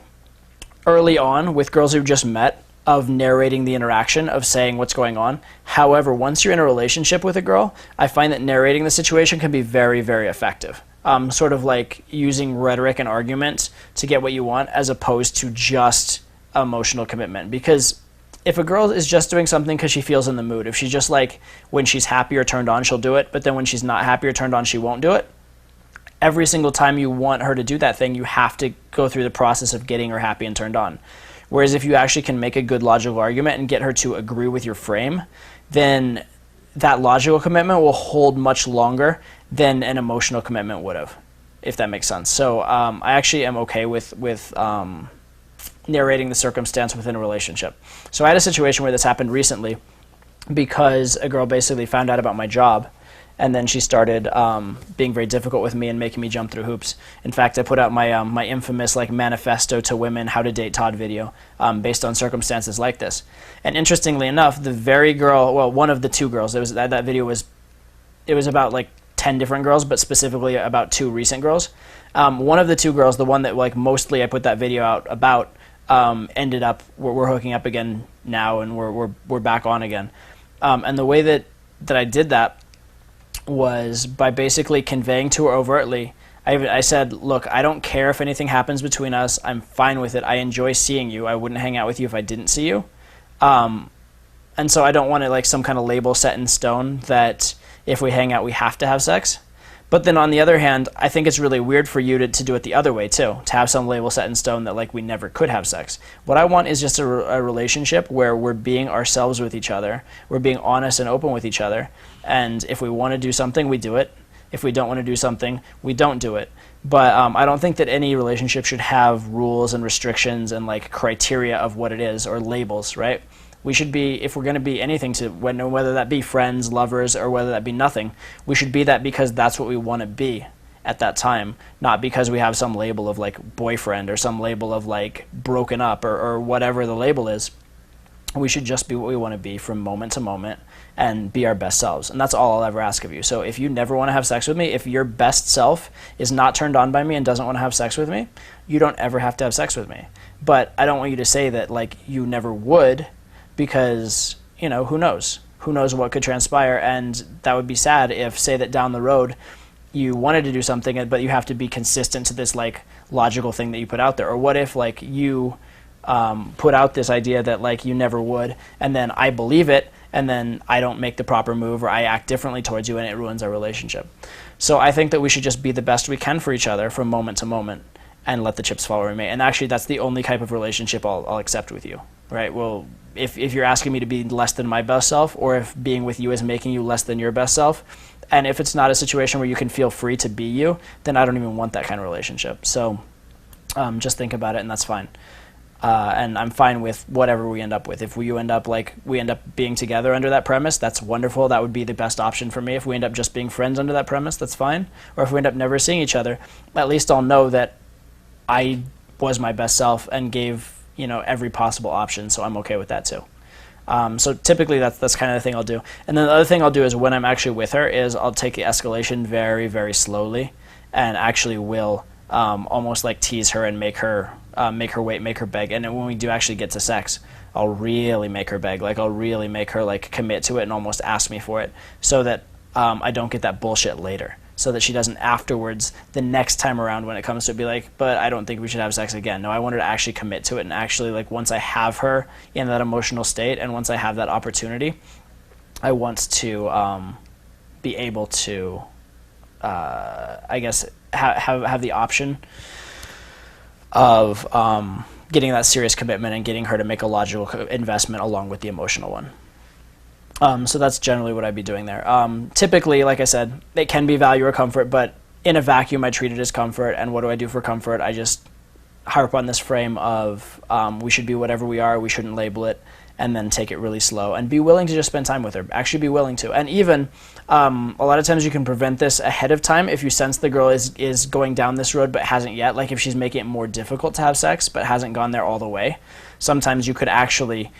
early on with girls who've just met of narrating the interaction, of saying what's going on. However, once you're in a relationship with a girl, I find that narrating the situation can be very, very effective. Sort of like using rhetoric and argument to get what you want, as opposed to just emotional commitment. Because if a girl is just doing something because she feels in the mood, if she's just like, when she's happy or turned on, she'll do it, but then when she's not happy or turned on, she won't do it. Every single time you want her to do that thing, you have to go through the process of getting her happy and turned on. Whereas if you actually can make a good logical argument and get her to agree with your frame, then that logical commitment will hold much longer than an emotional commitment would have, if that makes sense. So I actually am okay with narrating the circumstance within a relationship. So I had a situation where this happened recently because a girl basically found out about my job, and then she started being very difficult with me and making me jump through hoops. In fact, I put out my my infamous like manifesto to women, how to date Todd video, based on circumstances like this. And interestingly enough, the very girl, well, one of the two girls, it was that video was, it was about like 10 different girls, but specifically about 2 recent girls. One of the 2 girls, the one that like mostly I put that video out about, ended up we're hooking up again now, and we're back on again. And the way that I did that was by basically conveying to her overtly. I said, look, I don't care if anything happens between us. I'm fine with it. I enjoy seeing you. I wouldn't hang out with you if I didn't see you. And so I don't want it like some kind of label set in stone that if we hang out, we have to have sex. But then on the other hand, I think it's really weird for you to do it the other way too, to have some label set in stone that like we never could have sex. What I want is just a relationship where we're being ourselves with each other, we're being honest and open with each other, and if we want to do something, we do it. If we don't want to do something, we don't do it. But I don't think that any relationship should have rules and restrictions and like criteria of what it is, or labels, right? We should be, if we're going to be anything to, whether that be friends, lovers, or whether that be nothing, we should be that because that's what we want to be at that time, not because we have some label of like boyfriend or some label of like broken up or whatever the label is. We should just be what we want to be from moment to moment and be our best selves. And that's all I'll ever ask of you. So if you never want to have sex with me, if your best self is not turned on by me and doesn't want to have sex with me, you don't ever have to have sex with me. But I don't want you to say that like you never would, because, you know, who knows? Who knows what could transpire? And that would be sad if, say that down the road, you wanted to do something, but you have to be consistent to this like logical thing that you put out there. Or what if like you put out this idea that like you never would, and then I believe it, and then I don't make the proper move, or I act differently towards you, and it ruins our relationship. So I think that we should just be the best we can for each other from moment to moment, and let the chips fall where they may. And actually, that's the only type of relationship I'll accept with you, right? Well, if you're asking me to be less than my best self, or if being with you is making you less than your best self, and if it's not a situation where you can feel free to be you, then I don't even want that kind of relationship. So just think about it, and that's fine. And I'm fine with whatever we end up with. If we end up being together under that premise, that's wonderful. That would be the best option for me. If we end up just being friends under that premise, that's fine. Or if we end up never seeing each other, at least I'll know that I was my best self and gave, you know, every possible option, so I'm okay with that too. So typically that's kind of the thing I'll do. And then the other thing I'll do is when I'm actually with her is I'll take the escalation very, very slowly, and actually will almost like tease her and make her wait, make her beg. And then when we do actually get to sex, I'll really make her beg. Like I'll really make her like commit to it and almost ask me for it, so that I don't get that bullshit later. So that she doesn't afterwards, the next time around when it comes to it, be like, but I don't think we should have sex again. No, I want her to actually commit to it, and actually, like, once I have her in that emotional state and once I have that opportunity, I want to be able to I guess, have the option of getting that serious commitment and getting her to make a logical investment along with the emotional one. So that's generally what I'd be doing there. Typically, like I said, it can be value or comfort, but in a vacuum, I treat it as comfort. And what do I do for comfort? I just harp on this frame of we should be whatever we are, we shouldn't label it, and then take it really slow and be willing to just spend time with her. Actually be willing to. And even a lot of times you can prevent this ahead of time if you sense the girl is going down this road but hasn't yet. Like if she's making it more difficult to have sex but hasn't gone there all the way. Sometimes you could actually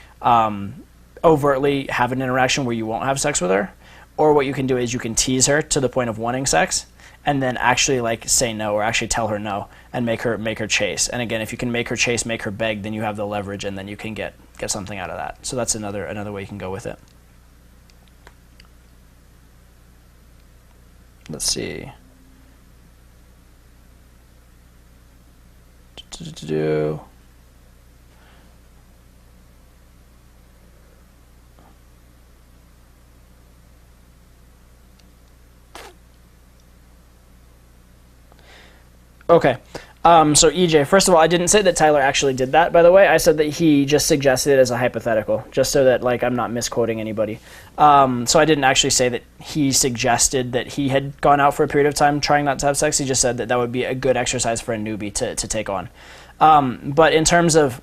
overtly have an interaction where you won't have sex with her. Or what you can do is you can tease her to the point of wanting sex and then actually like say no or actually tell her no and make her chase. And again, if you can make her chase, make her beg, then you have the leverage and then you can get something out of that. So that's another way you can go with it. Let's see. Okay. So EJ, first of all, I didn't say that Tyler actually did that, by the way. I said that he just suggested it as a hypothetical, just so that like I'm not misquoting anybody. So I didn't actually say that he suggested that he had gone out for a period of time trying not to have sex. He just said that that would be a good exercise for a newbie to take on. But in terms of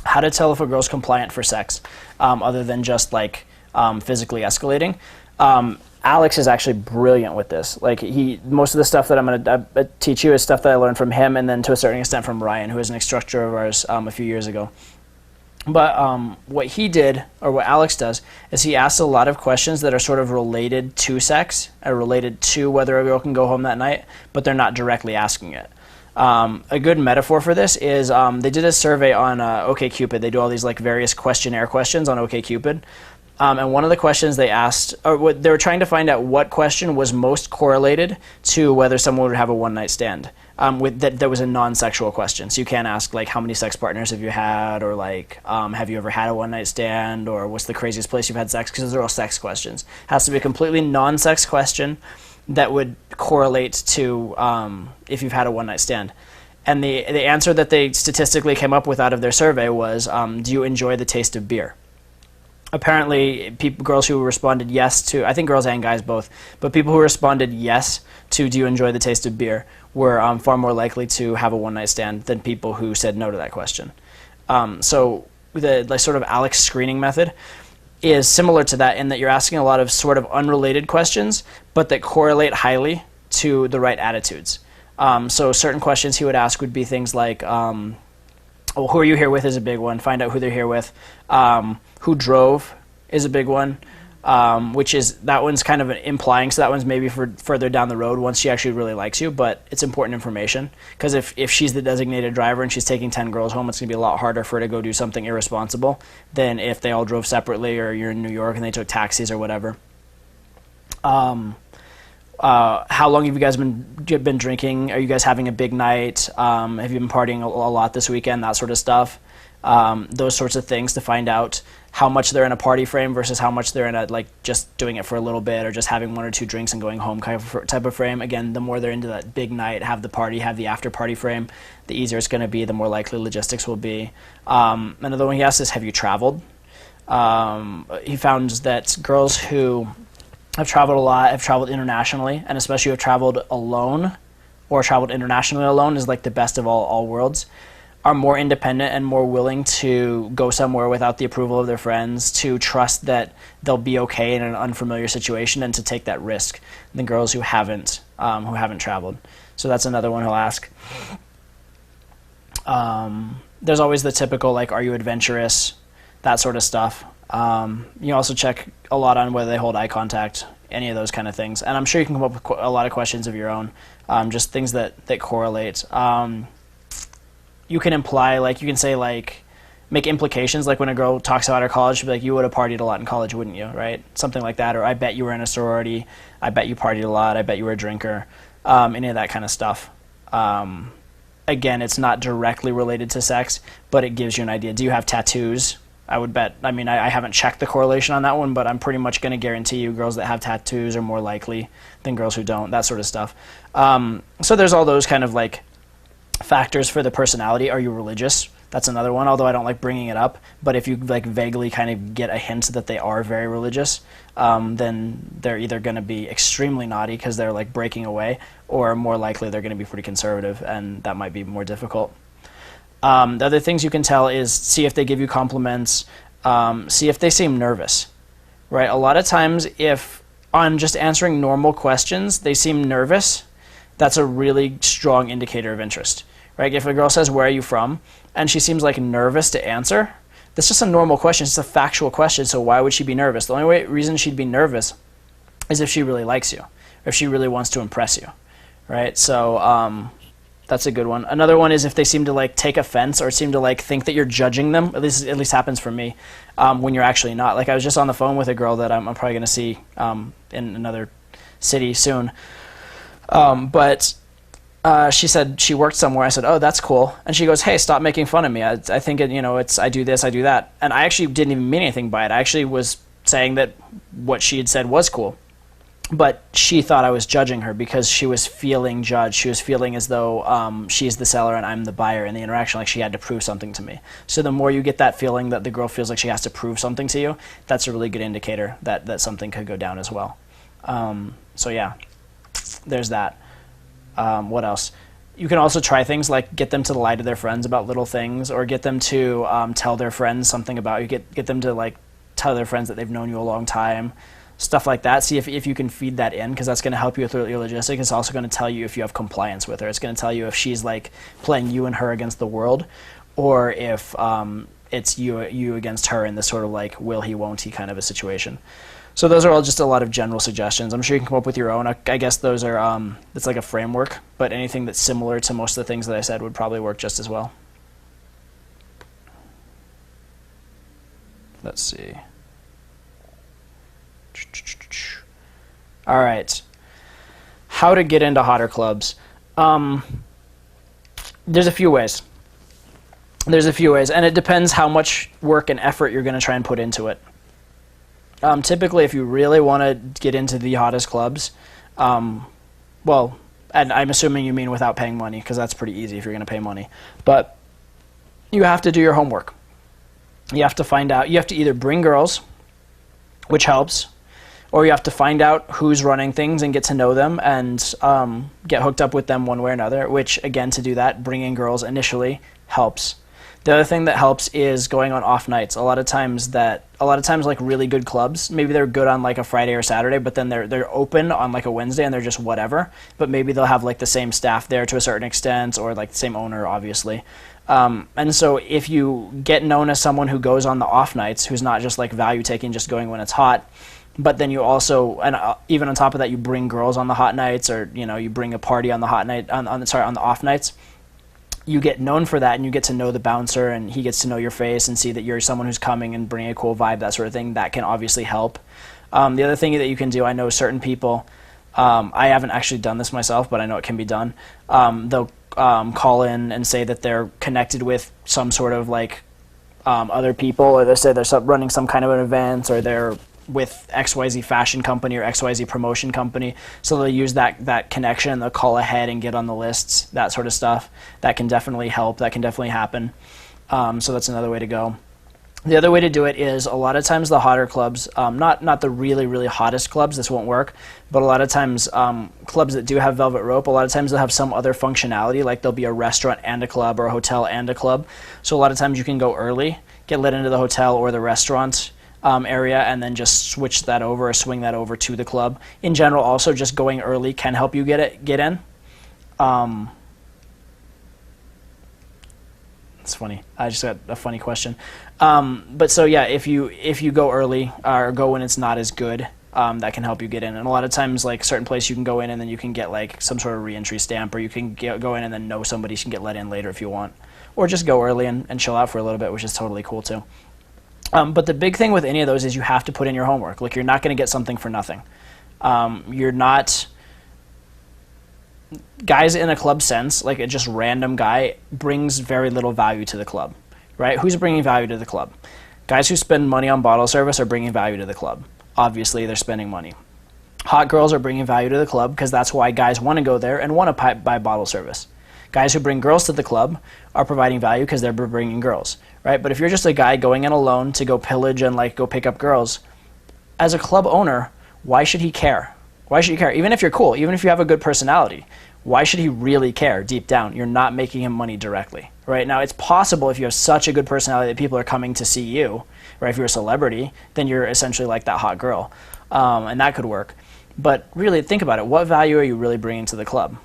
how to tell if a girl's compliant for sex, other than just like physically escalating, Alex is actually brilliant with this. Like most of the stuff that I'm going to teach you is stuff that I learned from him, and then to a certain extent from Ryan, who is an instructor of ours a few years ago. But what he did, or what Alex does, is he asks a lot of questions that are sort of related to sex, or related to whether a girl can go home that night, but they're not directly asking it. A good metaphor for this is they did a survey on OkCupid. They do all these like various questionnaire questions on OkCupid. And one of the questions they asked, or they were trying to find out what question was most correlated to whether someone would have a one-night stand. That was a non-sexual question. So you can't ask, like, how many sex partners have you had, or, like, have you ever had a one-night stand, or what's the craziest place you've had sex, because those are all sex questions. It has to be a completely non-sex question that would correlate to if you've had a one-night stand. And the answer that they statistically came up with out of their survey was, do you enjoy the taste of beer? Apparently, girls who responded yes to, I think girls and guys both, but people who responded yes to do you enjoy the taste of beer were far more likely to have a one-night stand than people who said no to that question. So the sort of Alex screening method is similar to that in that you're asking a lot of sort of unrelated questions, but that correlate highly to the right attitudes. So certain questions he would ask would be things like, well, who are you here with is a big one. Find out who they're here with. Who drove is a big one, which is, that one's kind of implying, so that one's maybe for further down the road once she actually really likes you, but it's important information, because if she's the designated driver and she's taking 10 girls home, it's going to be a lot harder for her to go do something irresponsible than if they all drove separately, or you're in New York and they took taxis or whatever. How long have you guys been drinking? Are you guys having a big night? Have you been partying a lot this weekend? That sort of stuff. Those sorts of things to find out how much they're in a party frame versus how much they're in a, like, just doing it for a little bit or just having one or two drinks and going home type of frame. Again, the more they're into that big night, have the party, have the after party frame, the easier it's going to be, the more likely logistics will be. Another one he asked is, have you traveled? He found that girls who have traveled a lot, have traveled internationally, and especially have traveled alone or traveled internationally alone is like the best of all worlds, are more independent and more willing to go somewhere without the approval of their friends, to trust that they'll be okay in an unfamiliar situation and to take that risk than girls who haven't traveled. So that's another one he'll ask. There's always the typical, like, are you adventurous? That sort of stuff. You also check a lot on whether they hold eye contact, any of those kind of things. And I'm sure you can come up with a lot of questions of your own, just things that correlate. You can imply, like, you can say, like, make implications, like when a girl talks about her college, she'll be like, you would have partied a lot in college, wouldn't you, right? Something like that. Or I bet you were in a sorority. I bet you partied a lot. I bet you were a drinker. Any of that kind of stuff. Again, it's not directly related to sex, but it gives you an idea. Do you have tattoos? I would bet. I mean, I haven't checked the correlation on that one, but I'm pretty much going to guarantee you girls that have tattoos are more likely than girls who don't, that sort of stuff. So there's all those kind of like factors for the personality. Are you religious? That's another one, although I don't like bringing it up. But if you like vaguely kind of get a hint that they are very religious, then they're either going to be extremely naughty because they're like breaking away, or more likely they're going to be pretty conservative, and that might be more difficult. The other things you can tell is see if they give you compliments, see if they seem nervous, right? A lot of times if on just answering normal questions they seem nervous, that's a really strong indicator of interest, right? If a girl says, "Where are you from?" and she seems like nervous to answer, that's just a normal question. It's a factual question, so why would she be nervous? The only reason she'd be nervous is if she really likes you, or if she really wants to impress you, right? So that's a good one. Another one is if they seem to like take offense or seem to like think that you're judging them. At least happens for me when you're actually not. Like I was just on the phone with a girl that I'm probably going to see in another city soon. But she said she worked somewhere. I said, "Oh, that's cool." And she goes, "Hey, stop making fun of me. I think it's I do this, I do that." And I actually didn't even mean anything by it. I actually was saying that what she had said was cool. But she thought I was judging her because she was feeling judged. She was feeling as though she's the seller and I'm the buyer in the interaction, like she had to prove something to me. So the more you get that feeling that the girl feels like she has to prove something to you, that's a really good indicator that something could go down as well. So yeah, there's that. What else? You can also try things like get them to lie to their friends about little things, or get them to tell their friends something about you. Get them to like tell their friends that they've known you a long time. Stuff like that. See if you can feed that in, because that's going to help you with your logistics. It's also going to tell you if you have compliance with her. It's going to tell you if she's like playing you and her against the world, or if it's you against her in this sort of like will he, won't he kind of a situation. So those are all just a lot of general suggestions. I'm sure you can come up with your own. I guess those are it's like a framework, but anything that's similar to most of the things that I said would probably work just as well. Let's see. All right. How to get into hotter clubs. There's a few ways. And it depends how much work and effort you're going to try and put into it. Typically, if you really want to get into the hottest clubs, well, and I'm assuming you mean without paying money, because that's pretty easy if you're going to pay money. But you have to do your homework. You have to find out. You have to either bring girls, which helps, or you have to find out who's running things and get to know them and get hooked up with them one way or another, which, again, to do that, bringing girls initially helps. The other thing that helps is going on off nights. A lot of times like really good clubs, maybe they're good on like a Friday or Saturday, but then they're open on like a Wednesday and they're just whatever. But maybe they'll have like the same staff there to a certain extent, or like the same owner, obviously. And so if you get known as someone who goes on the off nights, who's not just like value taking, just going when it's hot, but then you also, and even on top of that, you bring girls on the hot nights, or you bring a party on the hot night on the off nights. You get known for that, and you get to know the bouncer, and he gets to know your face and see that you're someone who's coming and bringing a cool vibe, that sort of thing. That can obviously help. The other thing that you can do, I know certain people, I haven't actually done this myself, but I know it can be done. They'll call in and say that they're connected with some sort of like other people, or they say they're running some kind of an event, or they're with XYZ fashion company or XYZ promotion company. So they'll use that connection, and they'll call ahead and get on the lists, that sort of stuff. That can definitely help. That can definitely happen. So that's another way to go. The other way to do it is a lot of times the hotter clubs, not the really, really hottest clubs, this won't work, but a lot of times clubs that do have velvet rope, a lot of times they'll have some other functionality, like there'll be a restaurant and a club, or a hotel and a club. So a lot of times you can go early, get let into the hotel or the restaurant area, and then just switch that over or swing that over to the club. In general, also just going early can help you get in. It's funny. I just got a funny question. But so yeah, if you go early or go when it's not as good, that can help you get in. And a lot of times, like certain place you can go in and then you can get like some sort of re-entry stamp, or you can go in and then know somebody, you can get let in later if you want, or just go early and chill out for a little bit, which is totally cool too. But the big thing with any of those is you have to put in your homework. Like, you're not going to get something for nothing. You're not... Guys in a club sense, like a just random guy, brings very little value to the club, right? Who's bringing value to the club? Guys who spend money on bottle service are bringing value to the club. Obviously, they're spending money. Hot girls are bringing value to the club because that's why guys want to go there and want to buy bottle service. Guys who bring girls to the club are providing value because they're bringing girls, right? But if you're just a guy going in alone to go pillage and like go pick up girls, as a club owner, why should he care? Why should he care? Even if you're cool, even if you have a good personality, why should he really care deep down? You're not making him money directly, right? Now, it's possible if you have such a good personality that people are coming to see you, right? If you're a celebrity, then you're essentially like that hot girl, and that could work. But really, think about it. What value are you really bringing to the club?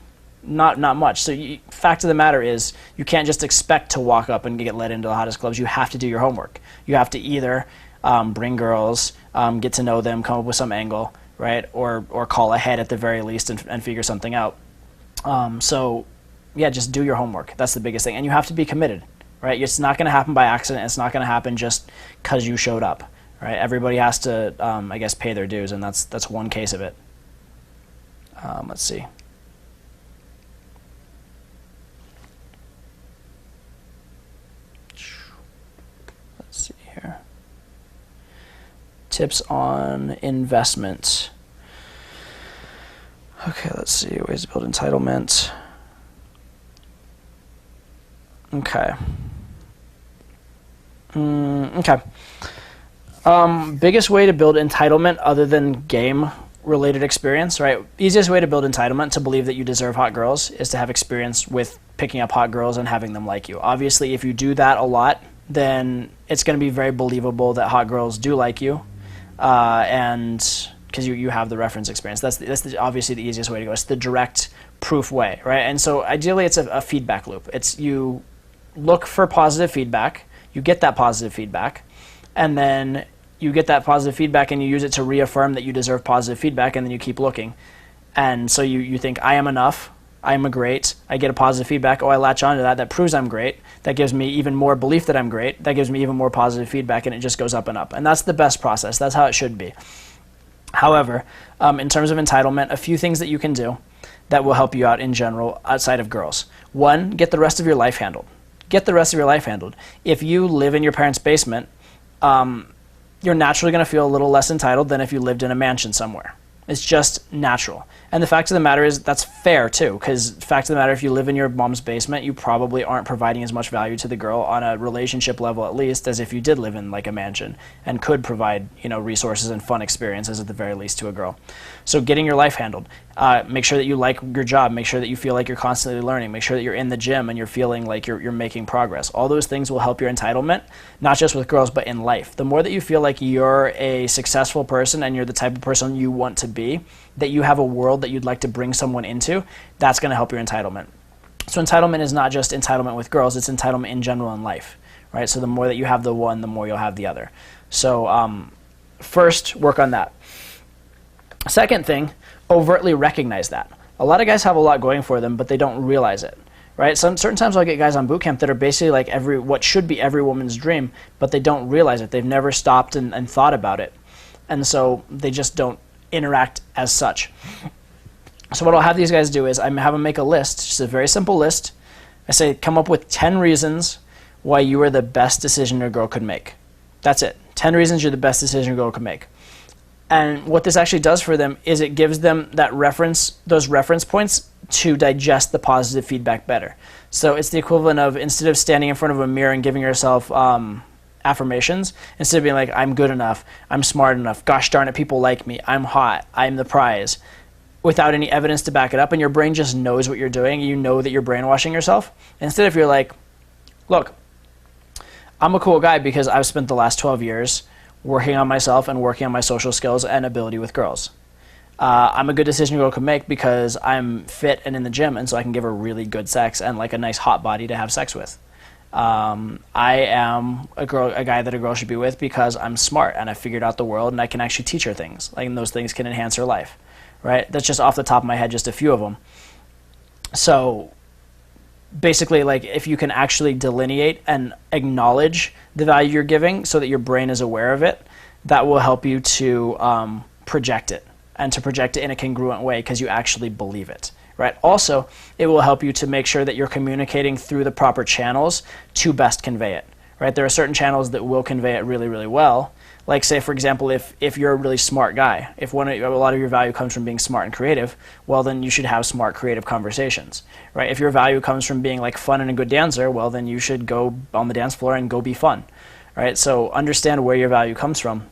Not much. So fact of the matter is, you can't just expect to walk up and get let into the hottest clubs. You have to do your homework. You have to either bring girls, get to know them, come up with some angle, right? Or call ahead at the very least and figure something out. So yeah, just do your homework. That's the biggest thing. And you have to be committed, right? It's not going to happen by accident. It's not going to happen just because you showed up, right? Everybody has to, I guess, pay their dues, and that's one case of it. Let's see. Let's see here. Tips on investment. Okay, let's see. Ways to build entitlement. Okay. Okay. Biggest way to build entitlement other than game-related experience, right? Easiest way to build entitlement, to believe that you deserve hot girls, is to have experience with picking up hot girls and having them like you. Obviously, if you do that a lot, then it's going to be very believable that hot girls do like you, and because you have the reference experience. That's obviously the easiest way to go. It's the direct proof way, right? And so ideally, it's a feedback loop. It's you look for positive feedback, you get that positive feedback, and then you get that positive feedback and you use it to reaffirm that you deserve positive feedback, and then you keep looking. And so you think, I am enough, I am a great, I get a positive feedback, I latch onto that proves I'm great, that gives me even more belief that I'm great, that gives me even more positive feedback, and it just goes up and up. And that's the best process, that's how it should be. However, in terms of entitlement, a few things that you can do that will help you out in general outside of girls. One, get the rest of your life handled. Get the rest of your life handled. If you live in your parents' basement, you're naturally going to feel a little less entitled than if you lived in a mansion somewhere. It's just natural. And the fact of the matter is, that's fair too, because the fact of the matter, if you live in your mom's basement, you probably aren't providing as much value to the girl on a relationship level, at least, as if you did live in like a mansion and could provide, resources and fun experiences at the very least to a girl. So getting your life handled. Make sure that you like your job. Make sure that you feel like you're constantly learning. Make sure that you're in the gym and you're feeling like you're making progress. All those things will help your entitlement, not just with girls, but in life. The more that you feel like you're a successful person and you're the type of person you want to be, that you have a world that you'd like to bring someone into, that's going to help your entitlement. So entitlement is not just entitlement with girls, it's entitlement in general in life, right? So the more that you have the one, the more you'll have the other. So first, work on that. Second thing, overtly recognize that. A lot of guys have a lot going for them, but they don't realize it, right? Certain times I'll get guys on boot camp that are basically like what should be every woman's dream, but they don't realize it. They've never stopped and thought about it. And so they just don't interact as such. So what I'll have these guys do is I have them make a list, just a very simple list. I say, come up with 10 reasons why you are the best decision a girl could make. That's it. 10 reasons you're the best decision a girl could make. And what this actually does for them is it gives them those reference points to digest the positive feedback better. So it's the equivalent of, instead of standing in front of a mirror and giving yourself affirmations, instead of being like, I'm good enough, I'm smart enough, gosh darn it, people like me, I'm hot, I'm the prize, without any evidence to back it up, and your brain just knows what you're doing, you know that you're brainwashing yourself. Instead, if you're like, look, I'm a cool guy because I've spent the last 12 years working on myself and working on my social skills and ability with girls. I'm a good decision a girl could make because I'm fit and in the gym, and so I can give her really good sex and like a nice hot body to have sex with. I am a guy that a girl should be with because I'm smart and I figured out the world and I can actually teach her things. Like, and those things can enhance her life, right? That's just off the top of my head, just a few of them. So basically, like, if you can actually delineate and acknowledge the value you're giving so that your brain is aware of it, that will help you to project it, and to project it in a congruent way because you actually believe it. Right? Also, it will help you to make sure that you're communicating through the proper channels to best convey it. right? There are certain channels that will convey it really, really well. Like, say, for example, if you're a really smart guy, if a lot of your value comes from being smart and creative, well, then you should have smart, creative conversations, right? If your value comes from being like fun and a good dancer, well, then you should go on the dance floor and go be fun, right? So understand where your value comes from,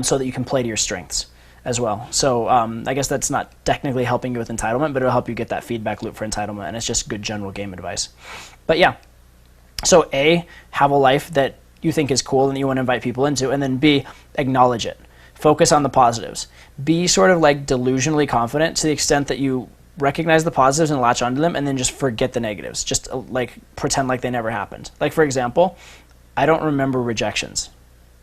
so that you can play to your strengths as well. So I guess that's not technically helping you with entitlement, but it'll help you get that feedback loop for entitlement, and it's just good general game advice. But yeah, so A, have a life that you think is cool and that you want to invite people into, and then B, acknowledge it. Focus on the positives. Be sort of like delusionally confident to the extent that you recognize the positives and latch onto them, and then just forget the negatives. Just like pretend like they never happened. Like, for example, I don't remember rejections,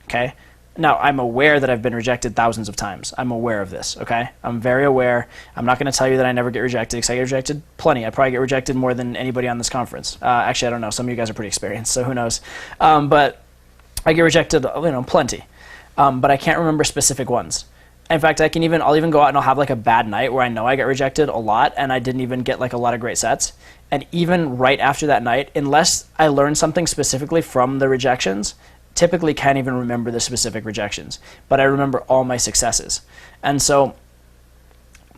okay? Now, I'm aware that I've been rejected thousands of times. I'm aware of this, okay? I'm very aware. I'm not going to tell you that I never get rejected, because I get rejected plenty. I probably get rejected more than anybody on this conference. Actually, I don't know. Some of you guys are pretty experienced, so who knows? But I get rejected, plenty. But I can't remember specific ones. In fact, I'll even go out and I'll have like a bad night where I know I get rejected a lot and I didn't even get like a lot of great sets. And even right after that night, unless I learned something specifically from the rejections, typically can't even remember the specific rejections, but I remember all my successes. And so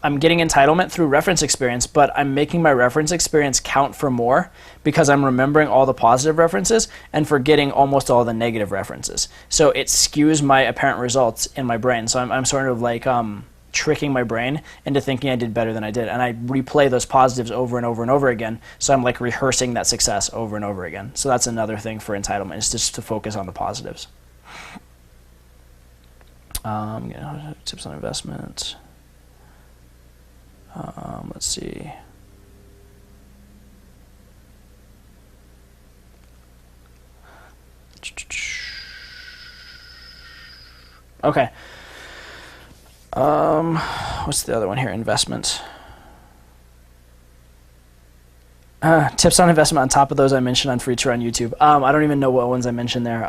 I'm getting entitlement through reference experience, but I'm making my reference experience count for more because I'm remembering all the positive references and forgetting almost all the negative references. So it skews my apparent results in my brain. So I'm sort of like tricking my brain into thinking I did better than I did. And I replay those positives over and over and over again. So I'm like rehearsing that success over and over again. So that's another thing for entitlement, is just to focus on the positives. Tips on investment. Let's see. Okay. What's the other one here? Investment. Tips on investment on top of those I mentioned on Free Tour on YouTube. I don't even know what ones I mentioned there.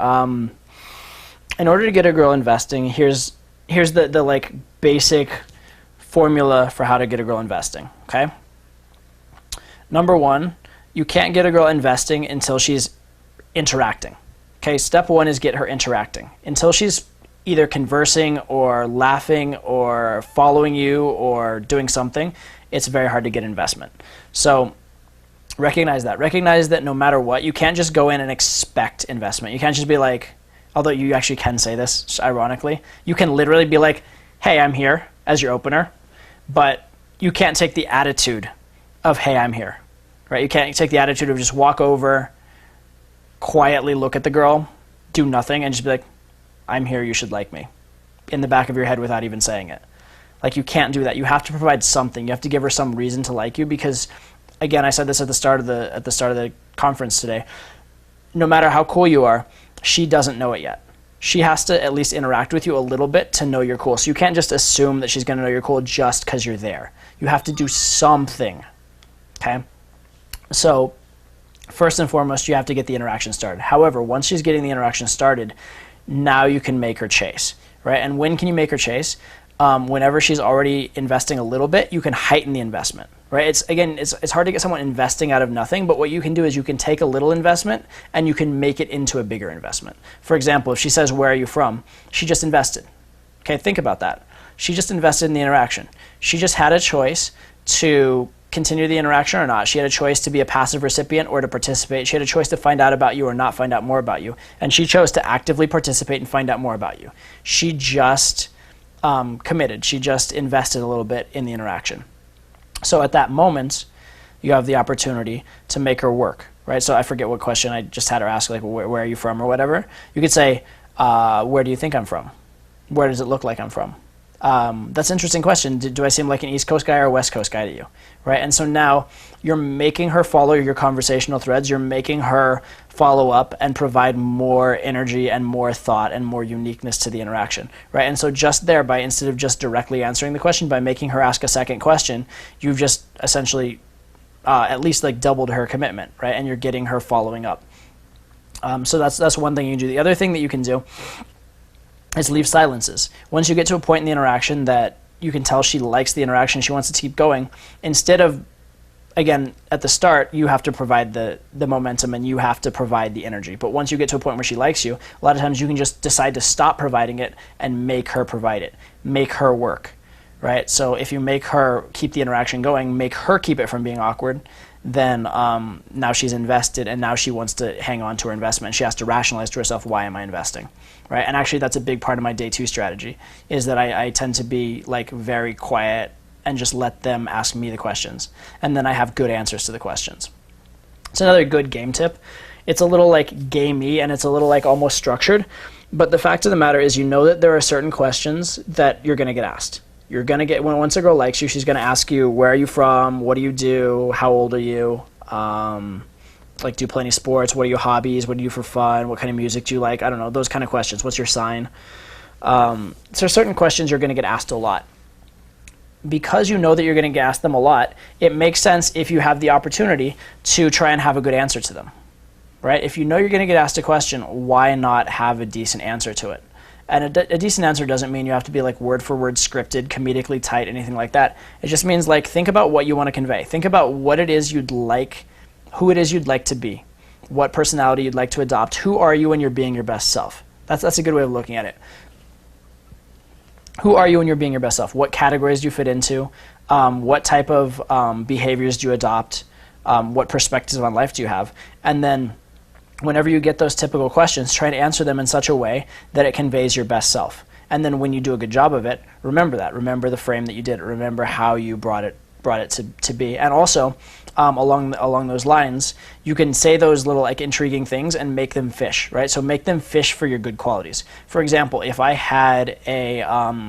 In order to get a girl investing, here's the like basic formula for how to get a girl investing, okay? Number one, you can't get a girl investing until she's interacting. Okay, step one is get her interacting. Until she's either conversing or laughing or following you or doing something, it's very hard to get investment. So recognize that. Recognize that no matter what, you can't just go in and expect investment. You can't just be like, although you actually can say this, ironically, you can literally be like, hey, I'm here, as your opener, but you can't take the attitude of, hey, I'm here, right? You can't take the attitude of just walk over, quietly look at the girl, do nothing, and just be like, I'm here, you should like me, in the back of your head without even saying it. Like, you can't do that. You have to provide something. You have to give her some reason to like you, because, again, I said this at the start of the conference today. No matter how cool you are, she doesn't know it yet. She has to at least interact with you a little bit to know you're cool. So you can't just assume that she's going to know you're cool just because you're there. You have to do something, okay? So first and foremost, you have to get the interaction started. However, once she's getting the interaction started, now you can make her chase, right? And when can you make her chase? Whenever she's already investing a little bit, you can heighten the investment, right? It's hard to get someone investing out of nothing, but what you can do is you can take a little investment and you can make it into a bigger investment. For example, if she says, where are you from? She just invested. Okay, think about that. She just invested in the interaction. She just had a choice to continue the interaction or not. She had a choice to be a passive recipient or to participate. She had a choice to find out about you or not find out more about you. And she chose to actively participate and find out more about you. She just committed. She just invested a little bit in the interaction. So at that moment, you have the opportunity to make her work, right? So I forget what question I just had her ask, like, where are you from or whatever. You could say, where do you think I'm from? Where does it look like I'm from? That's an interesting question. Do I seem like an East Coast guy or a West Coast guy to you, right? And so now you're making her follow your conversational threads. You're making her follow up and provide more energy and more thought and more uniqueness to the interaction, right? And so just there, instead of just directly answering the question, by making her ask a second question, you've just essentially at least like doubled her commitment, right? And you're getting her following up. So that's one thing you can do. The other thing that you can do is leave silences. Once you get to a point in the interaction that you can tell she likes the interaction, she wants to keep going, instead of again, at the start, you have to provide the momentum and you have to provide the energy. But once you get to a point where she likes you, a lot of times you can just decide to stop providing it and make her provide it, make her work, right? So if you make her keep the interaction going, make her keep it from being awkward, then now she's invested and now she wants to hang on to her investment. She has to rationalize to herself, why am I investing, right? And actually that's a big part of my day 2 strategy, is that I tend to be like very quiet and just let them ask me the questions. And then I have good answers to the questions. It's another good game tip. It's a little like gamey and it's a little like almost structured. But the fact of the matter is, you know that there are certain questions that you're going to get asked. You're going to get, once a girl likes you, she's going to ask you, where are you from? What do you do? How old are you? Like, do you play any sports? What are your hobbies? What do you do for fun? What kind of music do you like? I don't know, those kind of questions. What's your sign? So certain questions you're going to get asked a lot. Because you know that you're going to get asked them a lot, it makes sense if you have the opportunity to try and have a good answer to them, right? If you know you're going to get asked a question, why not have a decent answer to it? And a decent answer doesn't mean you have to be like word for word scripted, comedically tight, anything like that. It just means like, think about what you want to convey. Think about what it is you'd like, who it is you'd like to be, what personality you'd like to adopt, who are you when you're being your best self. That's a good way of looking at it. Who are you when you're being your best self? What categories do you fit into? What type of behaviors do you adopt? What perspectives on life do you have? And then whenever you get those typical questions, try to answer them in such a way that it conveys your best self. And then when you do a good job of it, remember that. Remember the frame that you did. Remember how you brought it to be. And also, along those lines, you can say those little like intriguing things and make them fish, right? So make them fish for your good qualities. For example, if I had a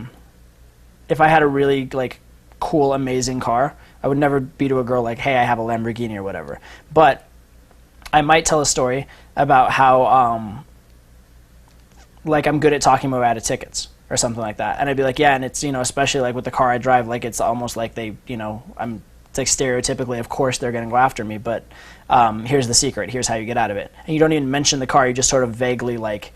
really like cool, amazing car, I would never be to a girl like, hey, I have a Lamborghini or whatever. But I might tell a story about how like I'm good at talking about tickets or something like that. And I'd be like, yeah, and it's, especially like with the car I drive, like it's almost like they, it's like stereotypically, of course they're going to go after me, but here's the secret. Here's how you get out of it. And you don't even mention the car. You just sort of vaguely like,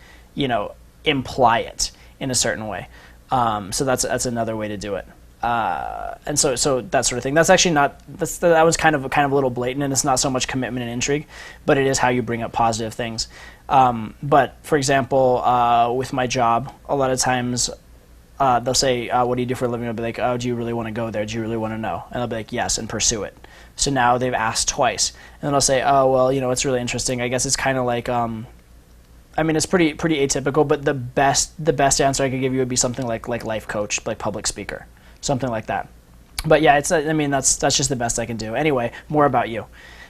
imply it in a certain way. So that's another way to do it. And so that sort of thing. That's actually not, that was kind of a little blatant, and it's not so much commitment and intrigue, but it is how you bring up positive things. But for example, with my job, a lot of times they'll say, what do you do for a living? I'll be like, oh, do you really want to go there? Do you really want to know? And they'll be like, yes, and pursue it. So now they've asked twice. And then I'll say, oh, well, it's really interesting. I guess it's kind of like, it's pretty atypical, but the best answer I could give you would be something like life coach, like public speaker, something like that. But yeah, that's just the best I can do. Anyway, more about you.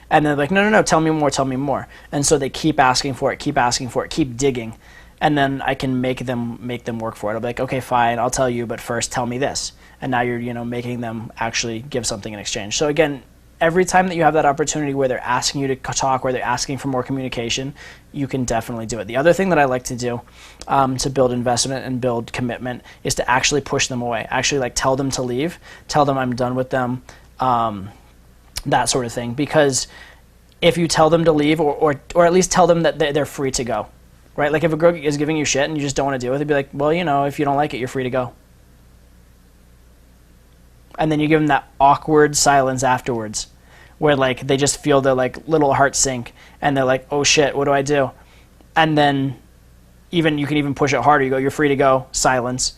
And then like, no, tell me more. And so they keep asking for it, keep digging. And then I can make them work for it. I'll be like, okay, fine, I'll tell you, but first tell me this. And now you're, making them actually give something in exchange. So again, every time that you have that opportunity where they're asking you to talk, where they're asking for more communication, you can definitely do it. The other thing that I like to do to build investment and build commitment is to actually push them away. Actually, like tell them to leave, tell them I'm done with them, that sort of thing. Because if you tell them to leave, or at least tell them that they're free to go, right? Like if a girl is giving you shit and you just don't want to deal with it, be like, well, if you don't like it, you're free to go. And then you give them that awkward silence afterwards where like they just feel their like little heart sink and they're like, oh shit, what do I do? And then you can even push it harder. You go, you're free to go, silence.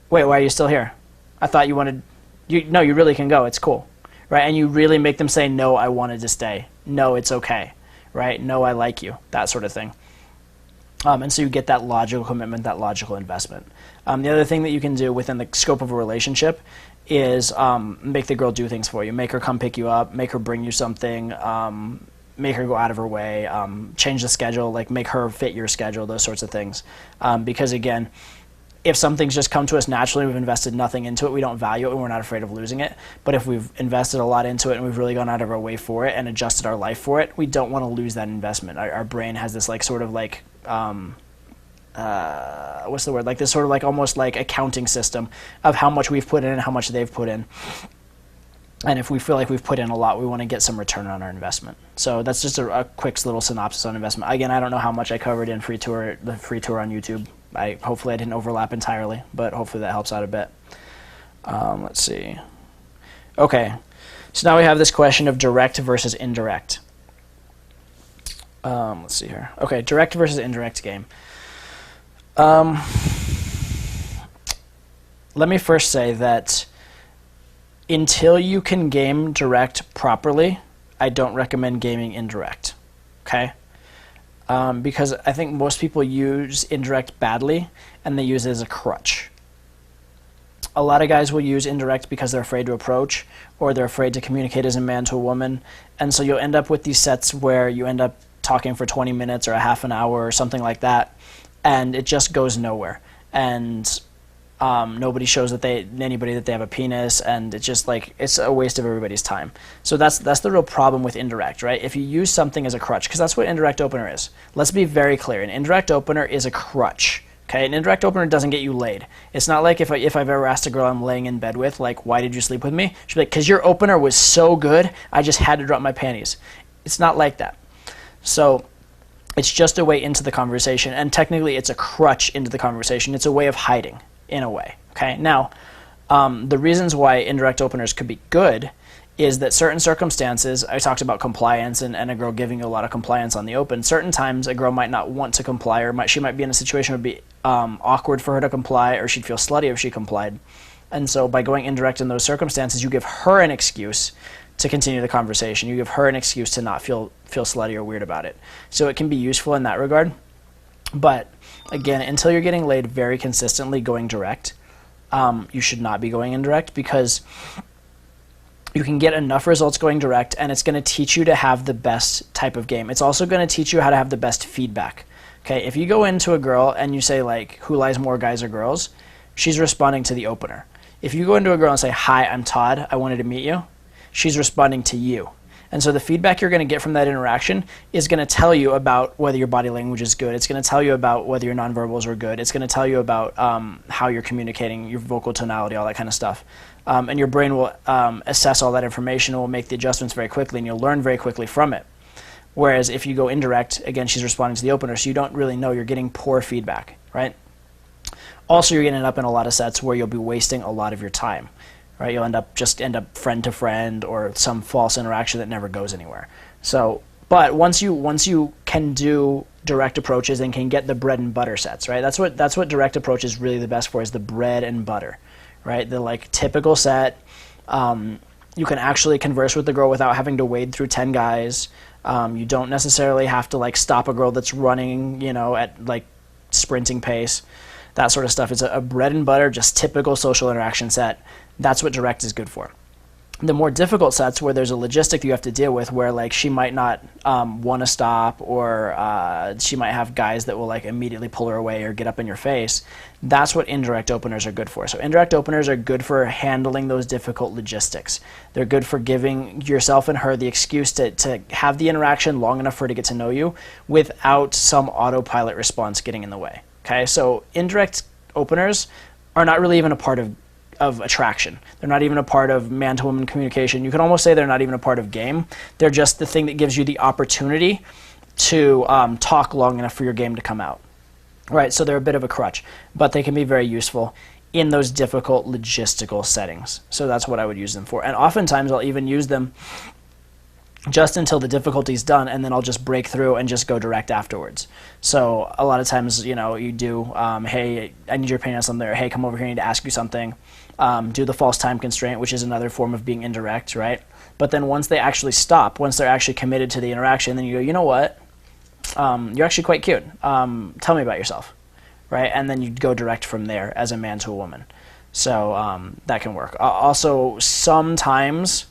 Wait, why are you still here? I thought you wanted, no, you really can go, it's cool, right? And you really make them say, no, I wanted to stay. No, it's okay, right? No, I like you, that sort of thing. And so you get that logical commitment, that logical investment. The other thing that you can do within the scope of a relationship is make the girl do things for you. Make her come pick you up, make her bring you something, make her go out of her way, change the schedule, like make her fit your schedule, those sorts of things. Because again, if something's just come to us naturally, we've invested nothing into it, we don't value it, and we're not afraid of losing it. But if we've invested a lot into it and we've really gone out of our way for it and adjusted our life for it, we don't want to lose that investment. Our brain has this like sort of like what's the word? Like this sort of like almost like accounting system of how much we've put in and how much they've put in. And if we feel like we've put in a lot, we want to get some return on our investment. So that's just a quick little synopsis on investment. Again, I don't know how much I covered in the free tour on YouTube. Hopefully I didn't overlap entirely, but hopefully that helps out a bit. Let's see. Okay, So now we have this question of direct versus indirect. Let's see here. Okay, direct versus indirect game. Let me first say that until you can game direct properly, I don't recommend gaming indirect. Okay? Because I think most people use indirect badly, and they use it as a crutch. A lot of guys will use indirect because they're afraid to approach, or they're afraid to communicate as a man to a woman, and so you'll end up with these sets where you end up talking for 20 minutes or a half an hour or something like that, and it just goes nowhere. And nobody shows anybody that they have a penis, and it's just like, it's a waste of everybody's time. So that's the real problem with indirect, right? If you use something as a crutch, because that's what indirect opener is. Let's be very clear. An indirect opener is a crutch. Okay, an indirect opener doesn't get you laid. It's not like if I've ever asked a girl I'm laying in bed with, like, why did you sleep with me? She'll be like, because your opener was so good, I just had to drop my panties. It's not like that. So it's just a way into the conversation, and technically it's a crutch into the conversation. It's a way of hiding, in a way. Okay, now, the reasons why indirect openers could be good is that certain circumstances, I talked about compliance and a girl giving you a lot of compliance on the open. Certain times a girl might not want to comply, or she might be in a situation where it would be awkward for her to comply, or she'd feel slutty if she complied. And so by going indirect in those circumstances, you give her an excuse to continue the conversation. You give her an excuse to not feel slutty or weird about it. So it can be useful in that regard. But again, until you're getting laid very consistently going direct, you should not be going indirect, because you can get enough results going direct, and it's going to teach you to have the best type of game. It's also going to teach you how to have the best feedback. Okay, if you go into a girl and you say, like, who lies more, guys or girls, she's responding to the opener. If you go into a girl and say, hi, I'm Todd, I wanted to meet you, she's responding to you. And so the feedback you're going to get from that interaction is going to tell you about whether your body language is good. It's going to tell you about whether your nonverbals are good. It's going to tell you about how you're communicating, your vocal tonality, all that kind of stuff. And your brain will assess all that information and will make the adjustments very quickly, and you'll learn very quickly from it. Whereas if you go indirect, again, she's responding to the opener, so you don't really know. You're getting poor feedback, right? Also, you're going to end up in a lot of sets where you'll be wasting a lot of your time. Right, you'll end up friend to friend, or some false interaction that never goes anywhere. So, but once you can do direct approaches and can get the bread and butter sets, right? That's what direct approach is really the best for, is the bread and butter, right? The like typical set. You can actually converse with the girl without having to wade through 10 guys. You don't necessarily have to like stop a girl that's running, at like sprinting pace. That sort of stuff. It's a bread and butter, just typical social interaction set. That's what direct is good for. The more difficult sets, where there's a logistic you have to deal with, where like she might not want to stop, or she might have guys that will like immediately pull her away or get up in your face, that's what indirect openers are good for. So indirect openers are good for handling those difficult logistics. They're good for giving yourself and her the excuse to have the interaction long enough for her to get to know you without some autopilot response getting in the way. Okay, so indirect openers are not really even a part of attraction. They're not even a part of man-to-woman communication. You can almost say they're not even a part of game. They're just the thing that gives you the opportunity to talk long enough for your game to come out. Right, so they're a bit of a crutch, but they can be very useful in those difficult logistical settings. So that's what I would use them for. And oftentimes I'll even use them just until the difficulty's done, and then I'll just break through and just go direct afterwards. So a lot of times, you do, hey, I need your opinion on something, or hey, come over here, I need to ask you something. Do the false time constraint, which is another form of being indirect, right? But then once they actually stop, once they're actually committed to the interaction, then you go, you know what? You're actually quite cute. Tell me about yourself, right? And then you go direct from there as a man to a woman. So that can work. Also, sometimes,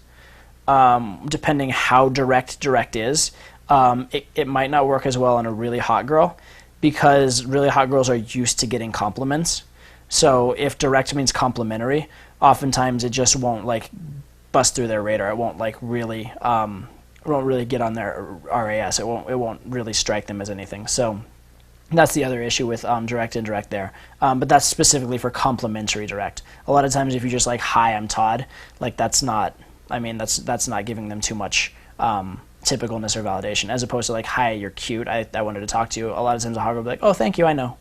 depending how direct is, it might not work as well on a really hot girl, because really hot girls are used to getting compliments. So if direct means complimentary, oftentimes it just won't like bust through their radar. It won't like really, get on their RAS. It won't really strike them as anything. So that's the other issue with direct indirect there. But that's specifically for complimentary direct. A lot of times if you just like, hi, I'm Todd, like that's not giving them too much typicalness or validation, as opposed to like, hi, you're cute, I wanted to talk to you. A lot of times a hot girl will be like, oh, thank you, I know.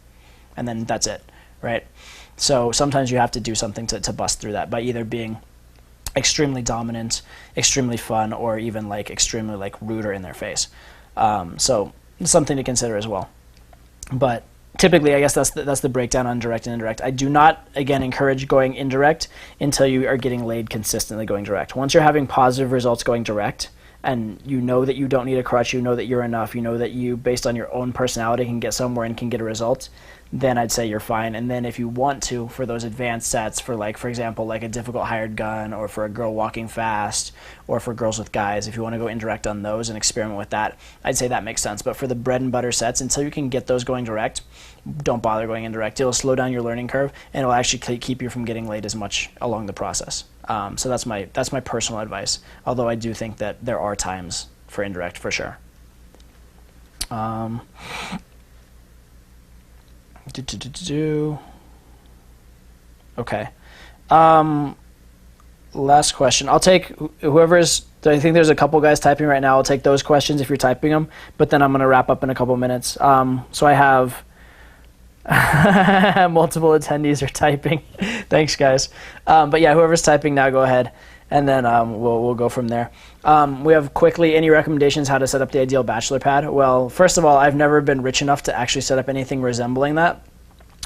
And then that's it, right? So sometimes you have to do something to bust through that by either being extremely dominant, extremely fun, or even like extremely like rude or in their face. So something to consider as well. But typically, I guess that's the breakdown on direct and indirect. I do not, again, encourage going indirect until you are getting laid consistently going direct. Once you're having positive results going direct, and you know that you don't need a crutch, you know that you're enough, you know that you, based on your own personality, can get somewhere and can get a result, then I'd say you're fine. And then if you want to, for those advanced sets, for like, for example, like a difficult hired gun, or for a girl walking fast, or for girls with guys, if you want to go indirect on those and experiment with that, I'd say that makes sense. But for the bread and butter sets, until you can get those going direct, don't bother going indirect. It'll slow down your learning curve, and it'll actually keep you from getting laid as much along the process. So that's my personal advice, although I do think that there are times for indirect for sure. Okay. Last question. I'll take whoever's. I think there's a couple guys typing right now. I'll take those questions if you're typing them, but then I'm going to wrap up in a couple minutes. So I have multiple attendees are typing. Thanks, guys. But yeah, whoever's typing now, go ahead, and then we'll go from there. We have quickly any recommendations how to set up the ideal bachelor pad. Well, first of all, I've never been rich enough to actually set up anything resembling that.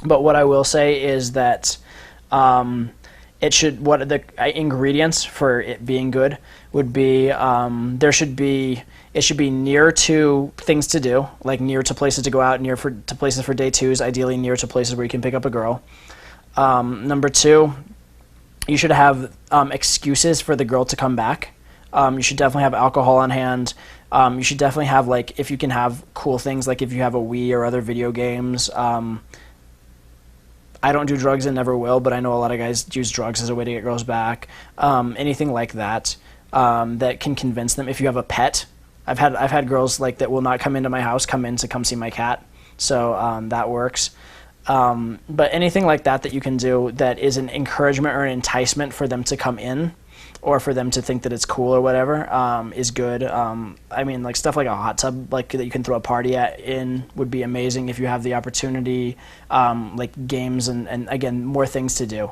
But what I will say is that it should, what the ingredients for it being good would be, it should be near to things to do, like near to places to go out, near to places for day twos, ideally near to places where you can pick up a girl. Number two, you should have excuses for the girl to come back. You should definitely have alcohol on hand. You should definitely have, like, if you can have cool things, like if you have a Wii or other video games. I don't do drugs and never will, but I know a lot of guys use drugs as a way to get girls back. Anything like that that can convince them. If you have a pet, I've had girls like that will not come into my house, come see my cat. So that works. But anything like that you can do that is an encouragement or an enticement for them to come in, or for them to think that it's cool or whatever, is good. I mean, like stuff like a hot tub, like that you can throw a party in, would be amazing if you have the opportunity. Like games and again, more things to do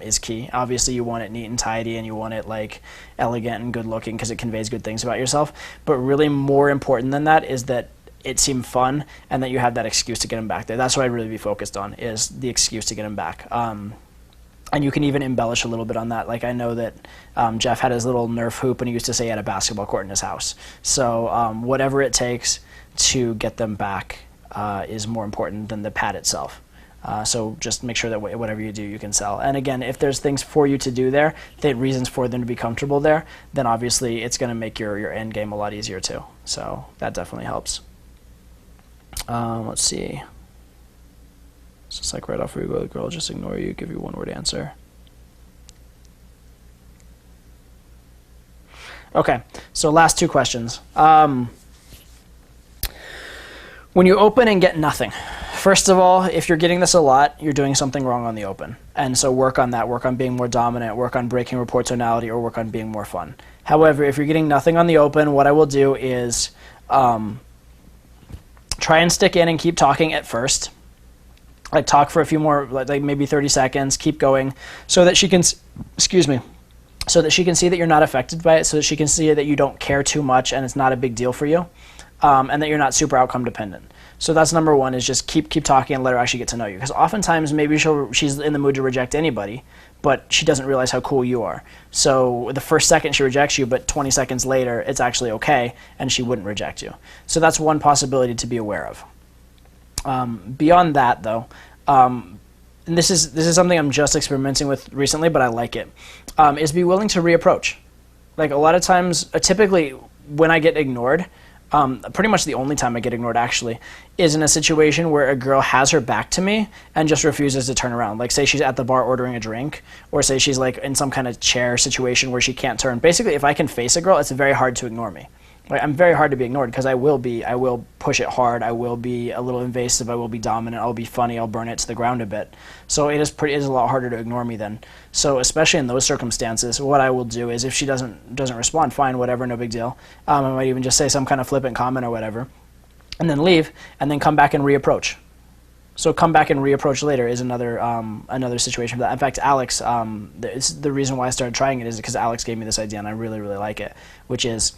is key. Obviously, you want it neat and tidy, and you want it like elegant and good looking because it conveys good things about yourself. But really, more important than that is that it seemed fun and that you have that excuse to get them back there. That's what I'd really be focused on, is the excuse to get them back. And you can even embellish a little bit on that. Like I know that Jeff had his little Nerf hoop, and he used to say he had a basketball court in his house. So whatever it takes to get them back is more important than the pad itself. So just make sure that whatever you do, you can sell. And again, if there's things for you to do there, the reasons for them to be comfortable there, then obviously it's going to make your end game a lot easier too. So that definitely helps. Let's see. So it's like right off where you go, the girl just ignore you, give you one word answer. Okay, so last two questions. When you open and get nothing, first of all, if you're getting this a lot, you're doing something wrong on the open. And so work on that, work on being more dominant, work on breaking rapport tonality, or work on being more fun. However, if you're getting nothing on the open, what I will do is try and stick in and keep talking at first. Like talk for a few more, like maybe 30 seconds, keep going, so that she can, so that she can see that you're not affected by it, so that she can see that you don't care too much and it's not a big deal for you, and that you're not super outcome dependent. So that's number one, is just keep talking and let her actually get to know you. Because oftentimes maybe she's in the mood to reject anybody, but she doesn't realize how cool you are. So the first second she rejects you, but 20 seconds later it's actually okay, and she wouldn't reject you. So that's one possibility to be aware of. Beyond that, though, and this is something I'm just experimenting with recently, but I like it, is be willing to reapproach. Like a lot of times, typically when I get ignored, pretty much the only time I get ignored actually, is in a situation where a girl has her back to me and just refuses to turn around. Like say she's at the bar ordering a drink, or say she's like in some kind of chair situation where she can't turn. Basically, if I can face a girl, it's very hard to ignore me. Like, I'm very hard to be ignored because I will push it hard, I will be a little invasive, I will be dominant, I'll be funny, I'll burn it to the ground a bit. So it is a lot harder to ignore me then. So especially in those circumstances, what I will do is if she doesn't respond, fine, whatever, no big deal. I might even just say some kind of flippant comment or whatever, and then leave, and then come back and reapproach. So come back and reapproach later is another situation for that. In fact, Alex, the reason why I started trying it is because Alex gave me this idea, and I really, really like it, which is,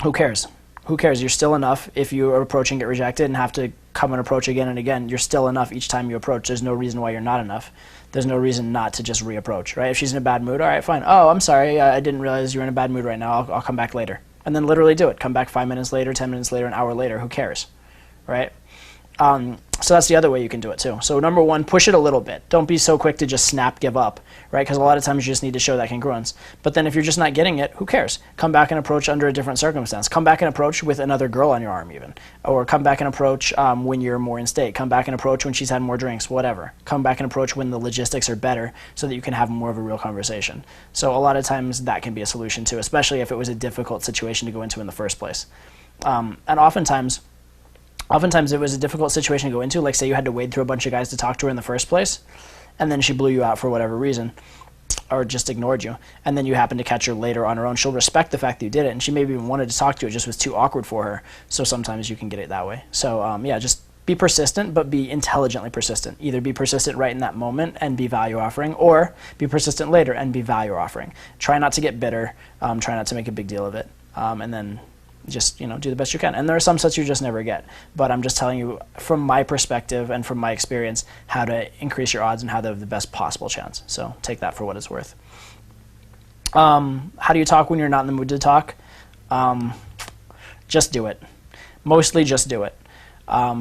who cares? Who cares? You're still enough. If you are approaching, get rejected, and have to come and approach again and again, you're still enough each time you approach. There's no reason why you're not enough. There's no reason not to just reapproach, right? If she's in a bad mood, all right, fine. Oh, I'm sorry. I didn't realize you were in a bad mood right now. I'll come back later. And then literally do it. Come back 5 minutes later, 10 minutes later, an hour later. Who cares, right? So that's the other way you can do it too. So number one, push it a little bit. Don't be so quick to just snap, give up, right? Because a lot of times you just need to show that congruence. But then if you're just not getting it, who cares? Come back and approach under a different circumstance. Come back and approach with another girl on your arm even. Or come back and approach when you're more in state. Come back and approach when she's had more drinks, whatever. Come back and approach when the logistics are better so that you can have more of a real conversation. So a lot of times that can be a solution too, especially if it was a difficult situation to go into in the first place. And oftentimes it was a difficult situation to go into, like say you had to wade through a bunch of guys to talk to her in the first place, and then she blew you out for whatever reason, or just ignored you, and then you happen to catch her later on her own. She'll respect the fact that you did it, and she maybe even wanted to talk to you, it just was too awkward for her, so sometimes you can get it that way. So yeah, just be persistent, but be intelligently persistent. Either be persistent right in that moment and be value offering, or be persistent later and be value offering. Try not to get bitter, try not to make a big deal of it, and then just do the best you can. And there are some sets you just never get, but I'm just telling you from my perspective and from my experience how to increase your odds and how to have the best possible chance. So take that for what it's worth. How do you talk when you're not in the mood to talk? Just do it. Mostly just do it.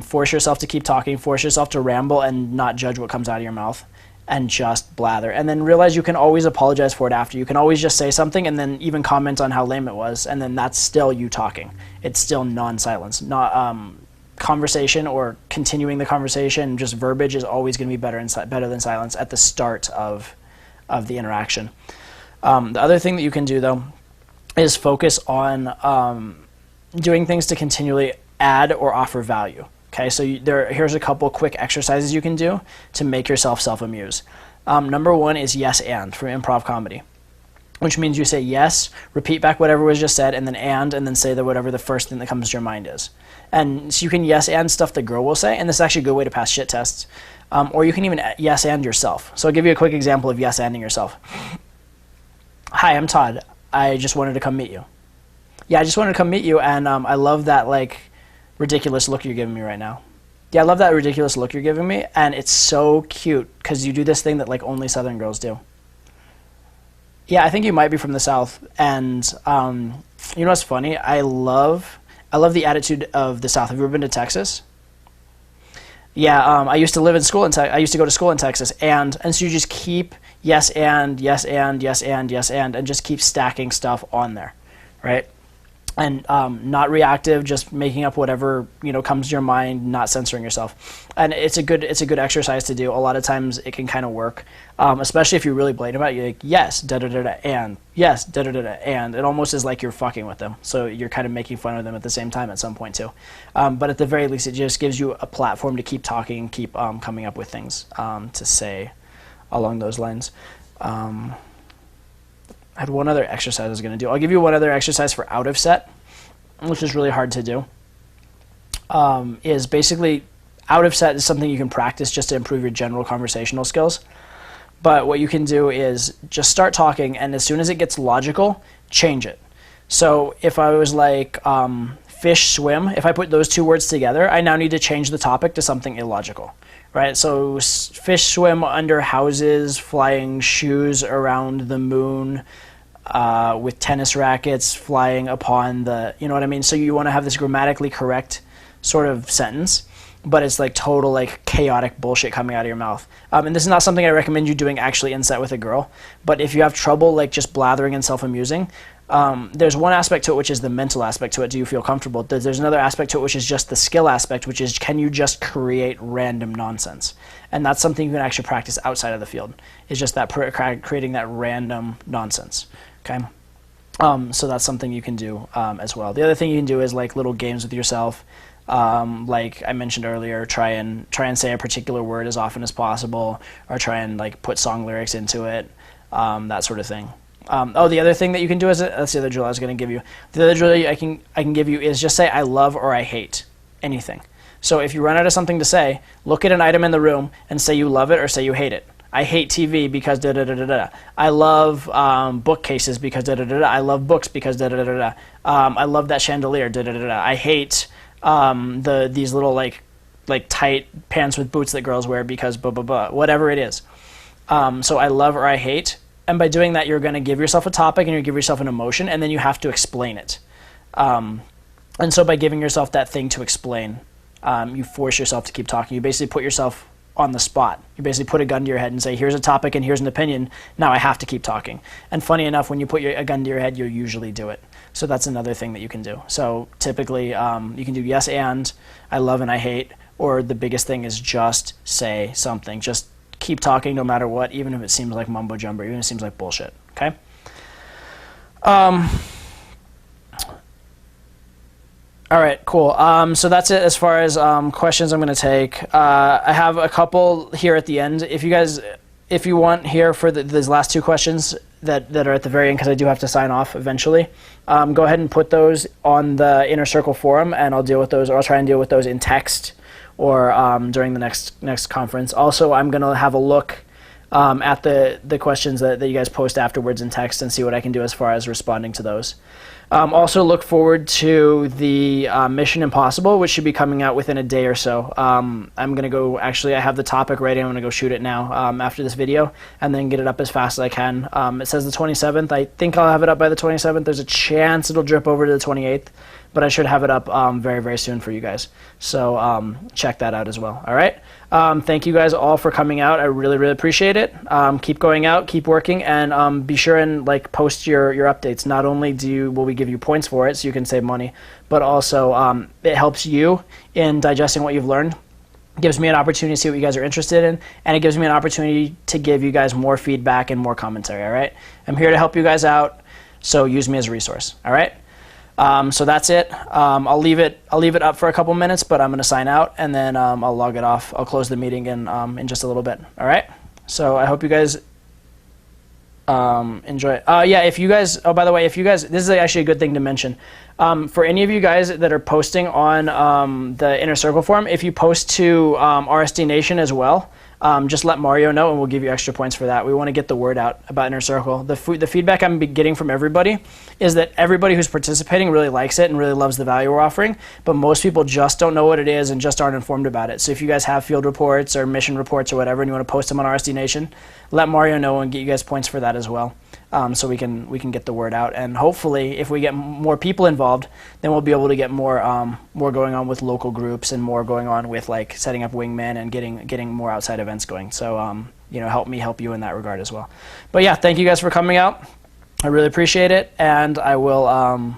Force yourself to keep talking, force yourself to ramble and not judge what comes out of your mouth, and just blather. And then realize you can always apologize for it after. You can always just say something and then even comment on how lame it was, and then that's still you talking. It's still non-silence. Not conversation or continuing the conversation, just verbiage is always going to be better than silence at the start of the interaction. The other thing that you can do, though, is focus on doing things to continually add or offer value. Okay, so here's a couple quick exercises you can do to make yourself self-amuse. Number one is yes and from improv comedy, which means you say yes, repeat back whatever was just said, and then say whatever the first thing that comes to your mind is. And so you can yes and stuff the girl will say, and this is actually a good way to pass shit tests. Or you can even yes and yourself. So I'll give you a quick example of yes anding yourself. Hi, I'm Todd. I just wanted to come meet you. Yeah, I just wanted to come meet you, and I love that ridiculous look you're giving me right now. Yeah, I love that ridiculous look you're giving me, and it's so cute because you do this thing that only Southern girls do. Yeah, I think you might be from the South, and you know what's funny? I love the attitude of the South. Have you ever been to Texas? Yeah, I used to live in school I used to go to school in Texas, and so you just keep yes and yes and yes and yes and just keep stacking stuff on there, right? And not reactive, just making up whatever comes to your mind, not censoring yourself. And it's a good exercise to do. A lot of times it can kind of work, especially if you're really blatant about it. You're like, yes, da da da da, and yes, da da da da, and it almost is like you're fucking with them. So you're kind of making fun of them at the same time at some point too. But at the very least, it just gives you a platform to keep talking, keep coming up with things to say along those lines. I had one other exercise I was going to do. I'll give you one other exercise for out of set, which is really hard to do. Is basically out of set is something you can practice just to improve your general conversational skills. But what you can do is just start talking, and as soon as it gets logical, change it. So if I was like fish, swim, if I put those two words together, I now need to change the topic to something illogical. Right, so fish swim under houses, flying shoes around the moon, with tennis rackets flying upon the, you know what I mean? So you want to have this grammatically correct sort of sentence, but it's total chaotic bullshit coming out of your mouth. And this is not something I recommend you doing actually in set with a girl, but if you have trouble just blathering and self-amusing, there's one aspect to it, which is the mental aspect to it. Do you feel comfortable? There's another aspect to it, which is just the skill aspect, which is can you just create random nonsense? And that's something you can actually practice outside of the field. It's just that creating that random nonsense. Okay. So that's something you can do as well. The other thing you can do is little games with yourself. Like I mentioned earlier, try and say a particular word as often as possible, or try and put song lyrics into it, that sort of thing. The other thing that you can do that's the other drill I was going to give you. The other drill I can give you is just say I love or I hate anything. So if you run out of something to say, look at an item in the room and say you love it or say you hate it. I hate TV because da da da da da. I love bookcases because da da da da. I love books because da da da da. I love that chandelier da da da da. I hate these little like tight pants with boots that girls wear because blah blah blah. Whatever it is. So I love or I hate. And by doing that, you're going to give yourself a topic and you give yourself an emotion, and then you have to explain it. And so by giving yourself that thing to explain, you force yourself to keep talking. You basically put yourself on the spot. You basically put a gun to your head and say, here's a topic and here's an opinion. Now I have to keep talking. And funny enough, when you put a gun to your head, you'll usually do it. So that's another thing that you can do. So typically, you can do yes and, I love and I hate, or the biggest thing is just say something. Just keep talking no matter what, even if it seems like mumbo jumbo, even if it seems like bullshit. Okay? All right, cool. So that's it as far as questions I'm going to take. I have a couple here at the end. If you want here for these last two questions that are at the very end, because I do have to sign off eventually, go ahead and put those on the Inner Circle forum, and I'll deal with those, or I'll try and deal with those in text or during the next conference. Also, I'm going to have a look at the questions that you guys post afterwards in text and see what I can do as far as responding to those. Also look forward to the Mission Impossible, which should be coming out within a day or so. I'm going to go, actually I have the topic ready, I'm going to go shoot it now after this video, and then get it up as fast as I can. It says the 27th, I think I'll have it up by the 27th, there's a chance it'll drip over to the 28th, but I should have it up very, very soon for you guys. So check that out as well, all right? Thank you guys all for coming out. I really, really appreciate it. Keep going out, keep working, and be sure and post your updates. Not only will we give you points for it so you can save money, but also it helps you in digesting what you've learned. It gives me an opportunity to see what you guys are interested in, and it gives me an opportunity to give you guys more feedback and more commentary, all right? I'm here to help you guys out, so use me as a resource, all right? So that's it. I'll leave it up for a couple minutes, but I'm going to sign out, and then I'll log it off. I'll close the meeting in just a little bit. All right? So I hope you guys enjoy it. Yeah, if you guys, oh, by the way, this is actually a good thing to mention. For any of you guys that are posting on the Inner Circle forum, if you post to RSD Nation as well, just let Mario know and we'll give you extra points for that. We want to get the word out about Inner Circle. The feedback I'm getting from everybody is that everybody who's participating really likes it and really loves the value we're offering, but most people just don't know what it is and just aren't informed about it. So if you guys have field reports or mission reports or whatever and you want to post them on RSD Nation, let Mario know and get you guys points for that as well. So we can get the word out, and hopefully if we get more people involved, then we'll be able to get more going on with local groups and more going on with setting up wingmen and getting more outside events going. So help me help you in that regard as well. But yeah, thank you guys for coming out. I really appreciate it, and I will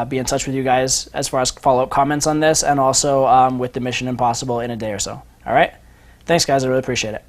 be in touch with you guys as far as follow-up comments on this, and also with the Mission Impossible in a day or so. All right, thanks guys, I really appreciate it.